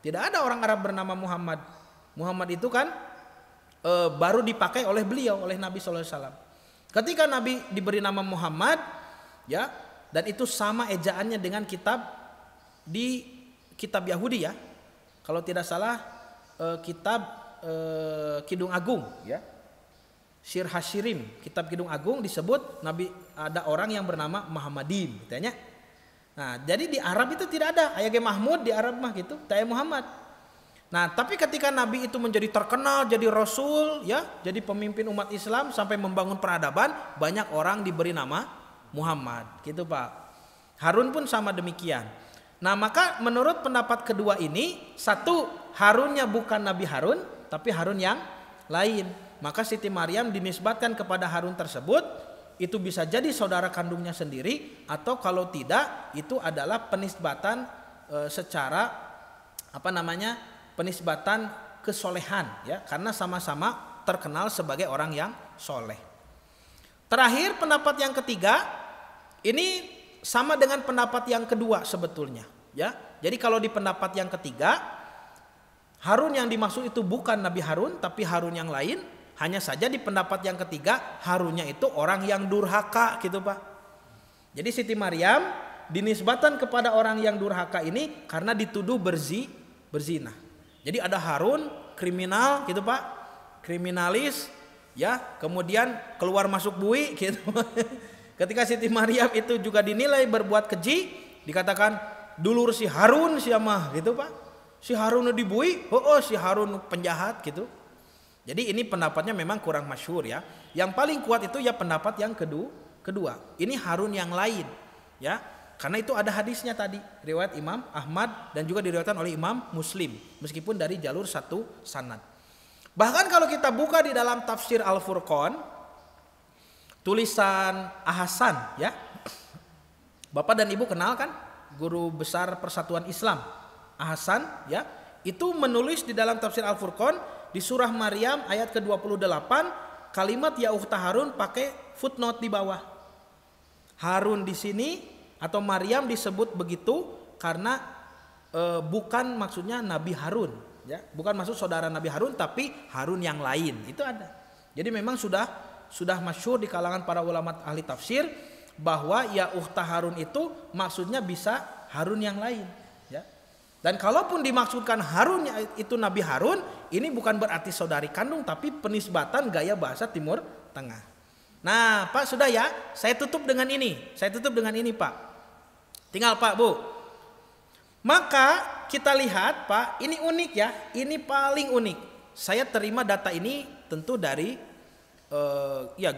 Tidak ada orang Arab bernama Muhammad. Muhammad itu kan baru dipakai oleh beliau, oleh Nabi SAW. Ketika Nabi diberi nama Muhammad, ya, dan itu sama ejaannya dengan kitab Yahudi ya. Kalau tidak salah kitab Kidung Agung ya. Syir Hashirim, kitab Kidung Agung disebut Nabi ada orang yang bernama Muhammadin katanya. Nah, jadi di Arab itu tidak ada aya ge Mahmud di Arab mah gitu, taya Muhammad. Nah, tapi ketika Nabi itu menjadi terkenal, jadi rasul ya, jadi pemimpin umat Islam sampai membangun peradaban, banyak orang diberi nama Muhammad, gitu Pak. Harun pun sama demikian. Nah, maka menurut pendapat kedua ini, satu, Harunnya bukan Nabi Harun, tapi Harun yang lain. Maka Siti Maryam dinisbatkan kepada Harun tersebut, itu bisa jadi saudara kandungnya sendiri, atau kalau tidak itu adalah penisbatan secara penisbatan kesolehan, ya, karena sama-sama terkenal sebagai orang yang soleh. Terakhir pendapat yang ketiga, ini sama dengan pendapat yang kedua sebetulnya, ya. Jadi kalau di pendapat yang ketiga, Harun yang dimaksud itu bukan Nabi Harun tapi Harun yang lain. Hanya saja di pendapat yang ketiga, Harunnya itu orang yang durhaka gitu Pak. Jadi Siti Maryam dinisbatan kepada orang yang durhaka ini karena dituduh berzina. Jadi ada Harun kriminal gitu Pak, kriminalis, ya, kemudian keluar masuk bui gitu. Ketika Siti Maryam itu juga dinilai berbuat keji, dikatakan dulur si Harun siapa gitu Pak. Si Harun dibui, si Harun penjahat gitu. Jadi ini pendapatnya memang kurang masyhur ya. Yang paling kuat itu ya pendapat yang kedua. Ini Harun yang lain, ya. Karena itu ada hadisnya tadi, riwayat Imam Ahmad dan juga diriwayatkan oleh Imam Muslim, meskipun dari jalur satu sanad. Bahkan kalau kita buka di dalam tafsir Al-Furqan, tulisan Ahsan, ya. Bapak dan Ibu kenal kan? Guru besar Persatuan Islam, Ahsan, ya. Itu menulis di dalam tafsir Al-Furqan di surah Maryam ayat ke-28, kalimat ya ukhta Harun pakai footnote di bawah. Harun di sini atau Maryam disebut begitu karena bukan maksudnya Nabi Harun, ya. Bukan maksud saudara Nabi Harun tapi Harun yang lain. Itu ada. Jadi memang sudah masyhur di kalangan para ulama ahli tafsir bahwa ya ukhta Harun itu maksudnya bisa Harun yang lain, ya. Dan kalaupun dimaksudkan Harun itu Nabi Harun, ini bukan berarti saudari kandung tapi penisbatan gaya bahasa Timur Tengah. Nah, Pak sudah ya, saya tutup dengan ini. Pak. Tinggal Pak, Bu. Maka kita lihat Pak, ini unik ya, ini paling unik. Saya terima data ini tentu dari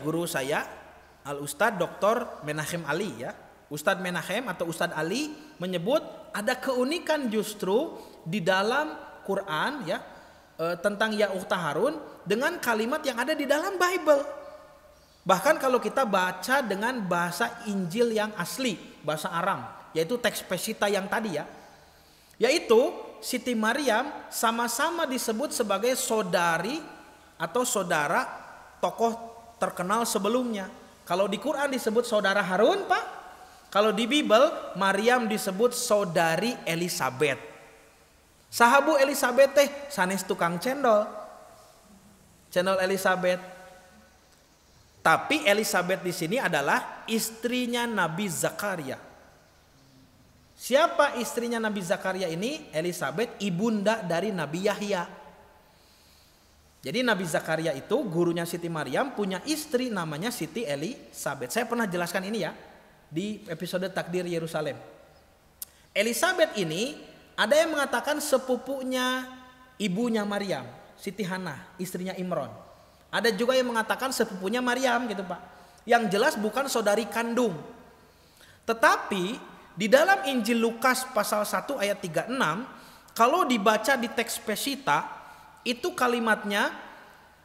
guru saya, Al-Ustadz Dr. Menachem Ali, ya. Ustadz Menachem atau Ustadz Ali menyebut ada keunikan justru di dalam Quran, ya, tentang ya ukhta Harun dengan kalimat yang ada di dalam Bible. Bahkan kalau kita baca dengan bahasa Injil yang asli, bahasa Aram, yaitu teks Pesita yang tadi, ya, yaitu Siti Maryam sama-sama disebut sebagai saudari atau saudara tokoh terkenal sebelumnya. Kalau di Quran disebut saudara Harun, Pak. Kalau di Bible, Maryam disebut saudari Elizabeth. Sahabu Elizabeth teh sanes tukang cendol. Cendol Elizabeth. Tapi Elizabeth di sini adalah istrinya Nabi Zakaria. Siapa istrinya Nabi Zakaria ini? Elizabeth, ibunda dari Nabi Yahya. Jadi Nabi Zakaria itu gurunya Siti Maryam punya istri namanya Siti Elizabeth. Saya pernah jelaskan ini ya di episode Takdir Yerusalem. Elizabeth ini ada yang mengatakan sepupunya ibunya Maryam, Siti Hana, istrinya Imron. Ada juga yang mengatakan sepupunya Maryam gitu Pak. Yang jelas bukan saudari kandung. Tetapi di dalam Injil Lukas pasal 1 ayat 36, kalau dibaca di teks Pesita, itu kalimatnya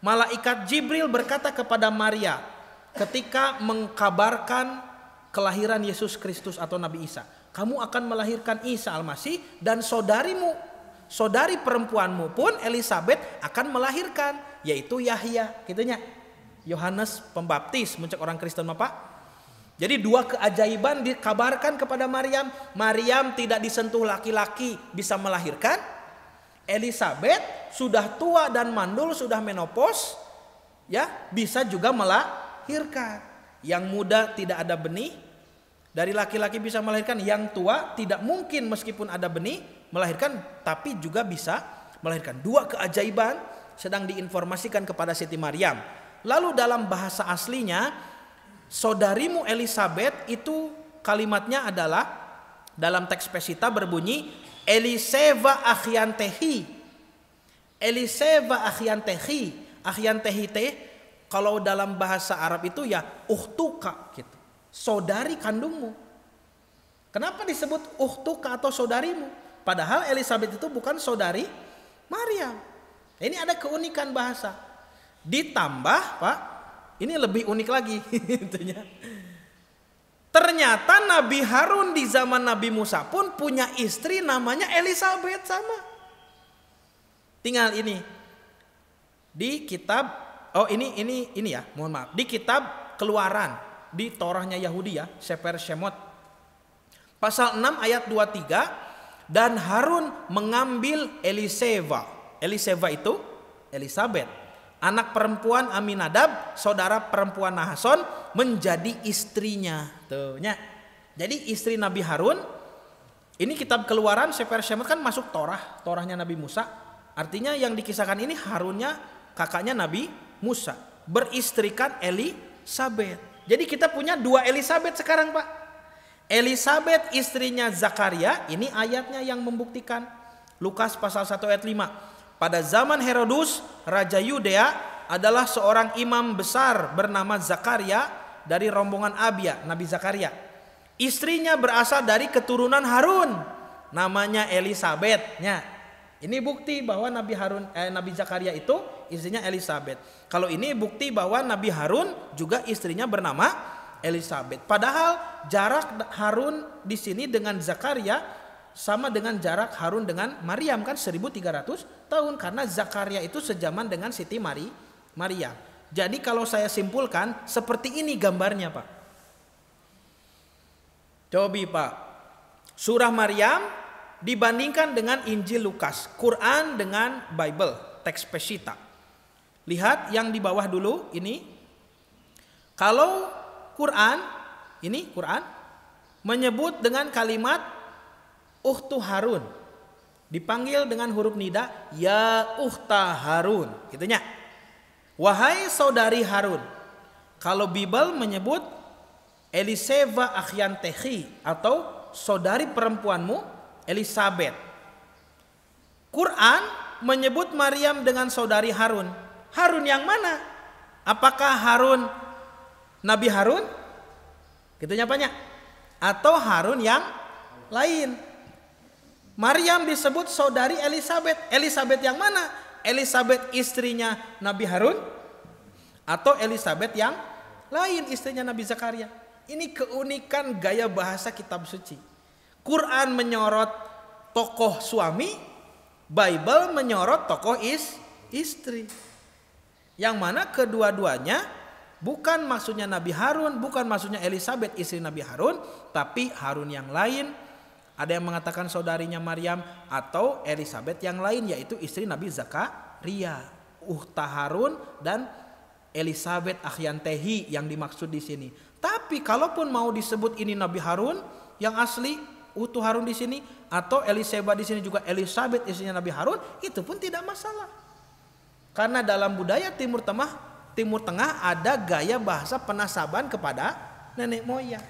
malaikat Jibril berkata kepada Maria ketika mengkabarkan kelahiran Yesus Kristus atau Nabi Isa, kamu akan melahirkan Isa Al-Masih dan saudarimu, saudari perempuanmu pun Elizabeth akan melahirkan, yaitu Yahya, gitunya. Yohanes Pembaptis, muncul orang Kristen Bapak. Jadi dua keajaiban dikabarkan kepada Maryam. Maryam tidak disentuh laki-laki bisa melahirkan. Elizabeth sudah tua dan mandul, sudah menopause, ya, bisa juga melahirkan. Yang muda tidak ada benih, dari laki-laki bisa melahirkan. Yang tua tidak mungkin meskipun ada benih melahirkan, tapi juga bisa melahirkan. Dua keajaiban sedang diinformasikan kepada Siti Maryam. Lalu dalam bahasa aslinya, saudarimu Elizabeth itu kalimatnya adalah dalam teks Pesita berbunyi Eliseva akhyantehi. Eliseva akhyantehi. Akhyantehi teh kalau dalam bahasa Arab itu ya ukhtuka gitu. Saudari kandungmu. Kenapa disebut ukhtuka atau saudarimu? Padahal Elizabeth itu bukan saudari Maryam. Ini ada keunikan bahasa. Ditambah Pak, ini lebih unik lagi. Ternyata Nabi Harun di zaman Nabi Musa pun punya istri namanya Elizabeth sama. Tinggal ini di kitab, ini ya, mohon maaf, di kitab Keluaran di Torahnya Yahudi ya, Sefer Shemot pasal 6 ayat 23, dan Harun mengambil Eliseva. Eliseva itu Elizabeth, anak perempuan Aminadab, saudara perempuan Nahason, menjadi istrinya. Tuh, nya. Jadi istri Nabi Harun, ini kitab Keluaran Sefer Shemot kan masuk Torahnya Nabi Musa. Artinya yang dikisahkan ini Harunnya kakaknya Nabi Musa, beristrikan Elizabeth. Jadi kita punya 2 Elizabeth sekarang Pak. Elizabeth istrinya Zakaria, ini ayatnya yang membuktikan. Lukas pasal 1 ayat 5. Pada zaman Herodus, Raja Yudea, adalah seorang imam besar bernama Zakaria dari rombongan Abia, Nabi Zakaria. Istrinya berasal dari keturunan Harun, namanya Elizabeth. Ini bukti bahwa Nabi Zakaria itu istrinya Elizabeth. Kalau ini bukti bahwa Nabi Harun juga istrinya bernama Elizabeth. Padahal jarak Harun di sini dengan Zakaria sama dengan jarak Harun dengan Maryam kan 1300 tahun, karena Zakaria itu sejaman dengan Siti Maryam. Jadi kalau saya simpulkan seperti ini gambarnya Pak. Coba Pak, surah Maryam dibandingkan dengan Injil Lukas, Quran dengan Bible, teks Peshitta. Lihat yang di bawah dulu ini. Kalau Quran, ini Quran menyebut dengan kalimat Ukhtu Harun, dipanggil dengan huruf nida, ya ukhta Harun, gitunya. Wahai saudari Harun. Kalau Bible menyebut Eliseva akhyantehi, atau saudari perempuanmu Elizabeth. Quran menyebut Maryam dengan saudari Harun. Harun yang mana? Apakah Harun Nabi Harun? Gitunya banyak. Atau Harun yang lain? Maryam disebut saudari Elizabeth. Elizabeth yang mana? Elizabeth istrinya Nabi Harun atau Elizabeth yang lain, istrinya Nabi Zakaria? Ini keunikan gaya bahasa kitab suci. Quran menyorot tokoh suami, Bible menyorot tokoh istri. Yang mana kedua-duanya bukan maksudnya Nabi Harun, bukan maksudnya Elizabeth istri Nabi Harun, tapi Harun yang lain. Ada yang mengatakan saudarinya Maryam atau Elizabeth yang lain, yaitu istri Nabi Zakaria, Ukhta Harun dan Elizabeth akhyantehi yang dimaksud di sini. Tapi kalaupun mau disebut ini Nabi Harun yang asli, Ukhtu Harun di sini, atau Eliseba di sini juga Elizabeth istrinya Nabi Harun, itu pun tidak masalah. Karena dalam budaya Timur Tengah ada gaya bahasa penasaban kepada nenek moyang.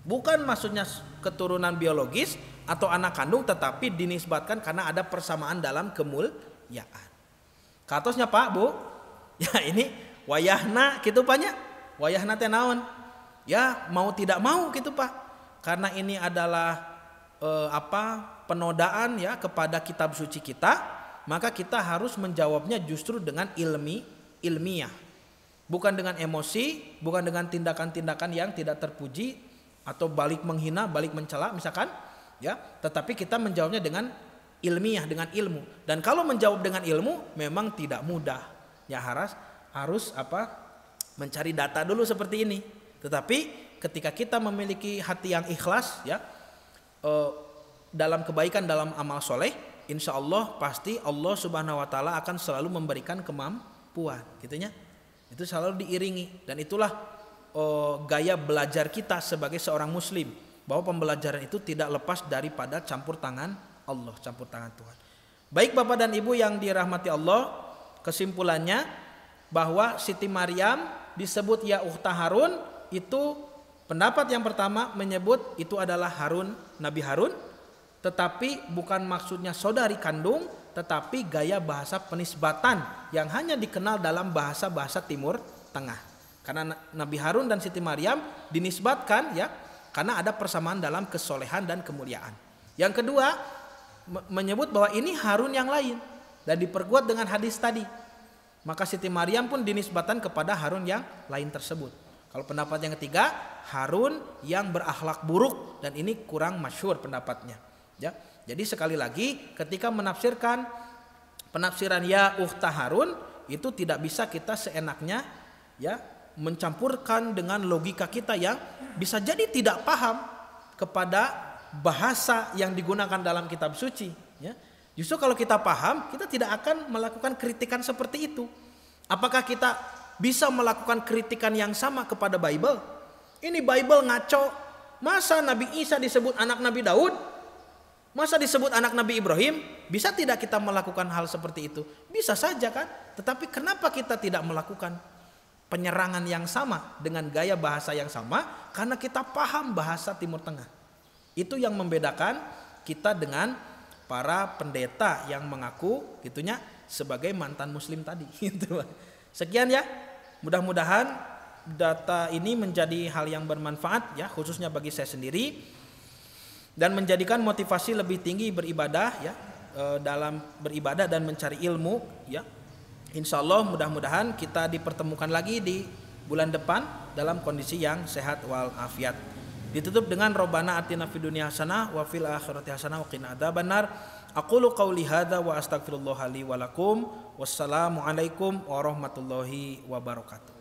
Bukan maksudnya keturunan biologis atau anak kandung, tetapi dinisbatkan karena ada persamaan dalam kemuliaan. Katosnya Pak Bu, ya ini wayahna gitu banyak. Wayahna teh naon? Ya mau tidak mau gitu Pak. Karena ini adalah penodaan ya kepada kitab suci kita, maka kita harus menjawabnya justru dengan ilmiah. Bukan dengan emosi, bukan dengan tindakan-tindakan yang tidak terpuji atau balik menghina, balik mencela misalkan, ya. Tetapi kita menjawabnya dengan ilmiah, dengan ilmu. Dan kalau menjawab dengan ilmu memang tidak mudah. Ya harus mencari data dulu seperti ini. Tetapi ketika kita memiliki hati yang ikhlas, ya, dalam kebaikan, dalam amal soleh, insya Allah pasti Allah Subhanahu Wa Taala akan selalu memberikan kemampuan, gitunya. Itu selalu diiringi, dan itulah gaya belajar kita sebagai seorang muslim, bahwa pembelajaran itu tidak lepas daripada campur tangan Allah, campur tangan Tuhan. Baik Bapak dan Ibu yang dirahmati Allah, kesimpulannya bahwa Siti Maryam disebut ya ukhta Harun, itu pendapat yang pertama menyebut itu adalah Harun, Nabi Harun, tetapi bukan maksudnya saudari kandung, tetapi gaya bahasa penisbatan yang hanya dikenal dalam bahasa-bahasa Timur Tengah. Karena Nabi Harun dan Siti Maryam dinisbatkan ya karena ada persamaan dalam kesolehan dan kemuliaan. Yang kedua, menyebut bahwa ini Harun yang lain dan diperkuat dengan hadis tadi. Maka Siti Maryam pun dinisbatan kepada Harun yang lain tersebut. Kalau pendapat yang ketiga, Harun yang berakhlak buruk, dan ini kurang masyhur pendapatnya. Ya. Jadi sekali lagi ketika menafsirkan penafsiran ya ukhta Harun itu tidak bisa kita seenaknya ya mencampurkan dengan logika kita yang bisa jadi tidak paham kepada bahasa yang digunakan dalam kitab suci. Ya. Justru kalau kita paham, kita tidak akan melakukan kritikan seperti itu. Apakah kita bisa melakukan kritikan yang sama kepada Bible? Ini Bible ngaco. Masa Nabi Isa disebut anak Nabi Daud? Masa disebut anak Nabi Ibrahim? Bisa tidak kita melakukan hal seperti itu? Bisa saja kan? Tetapi kenapa kita tidak melakukan penyerangan yang sama dengan gaya bahasa yang sama? Karena kita paham bahasa Timur Tengah. Itu yang membedakan kita dengan para pendeta yang mengaku gitunya sebagai mantan muslim tadi. Sekian ya. Mudah-mudahan data ini menjadi hal yang bermanfaat ya, khususnya bagi saya sendiri, dan menjadikan motivasi lebih tinggi beribadah ya, dalam beribadah dan mencari ilmu ya. Insyaallah mudah-mudahan kita dipertemukan lagi di bulan depan dalam kondisi yang sehat wal afiat. Ditutup dengan Rabbana atina fid dunya hasanah wa fil akhirati hasanah wa qina adzabannar. Aqulu qauli hadza wa astaghfirullah li wa lakum. Wassalamu alaikum warahmatullahi wabarakatuh.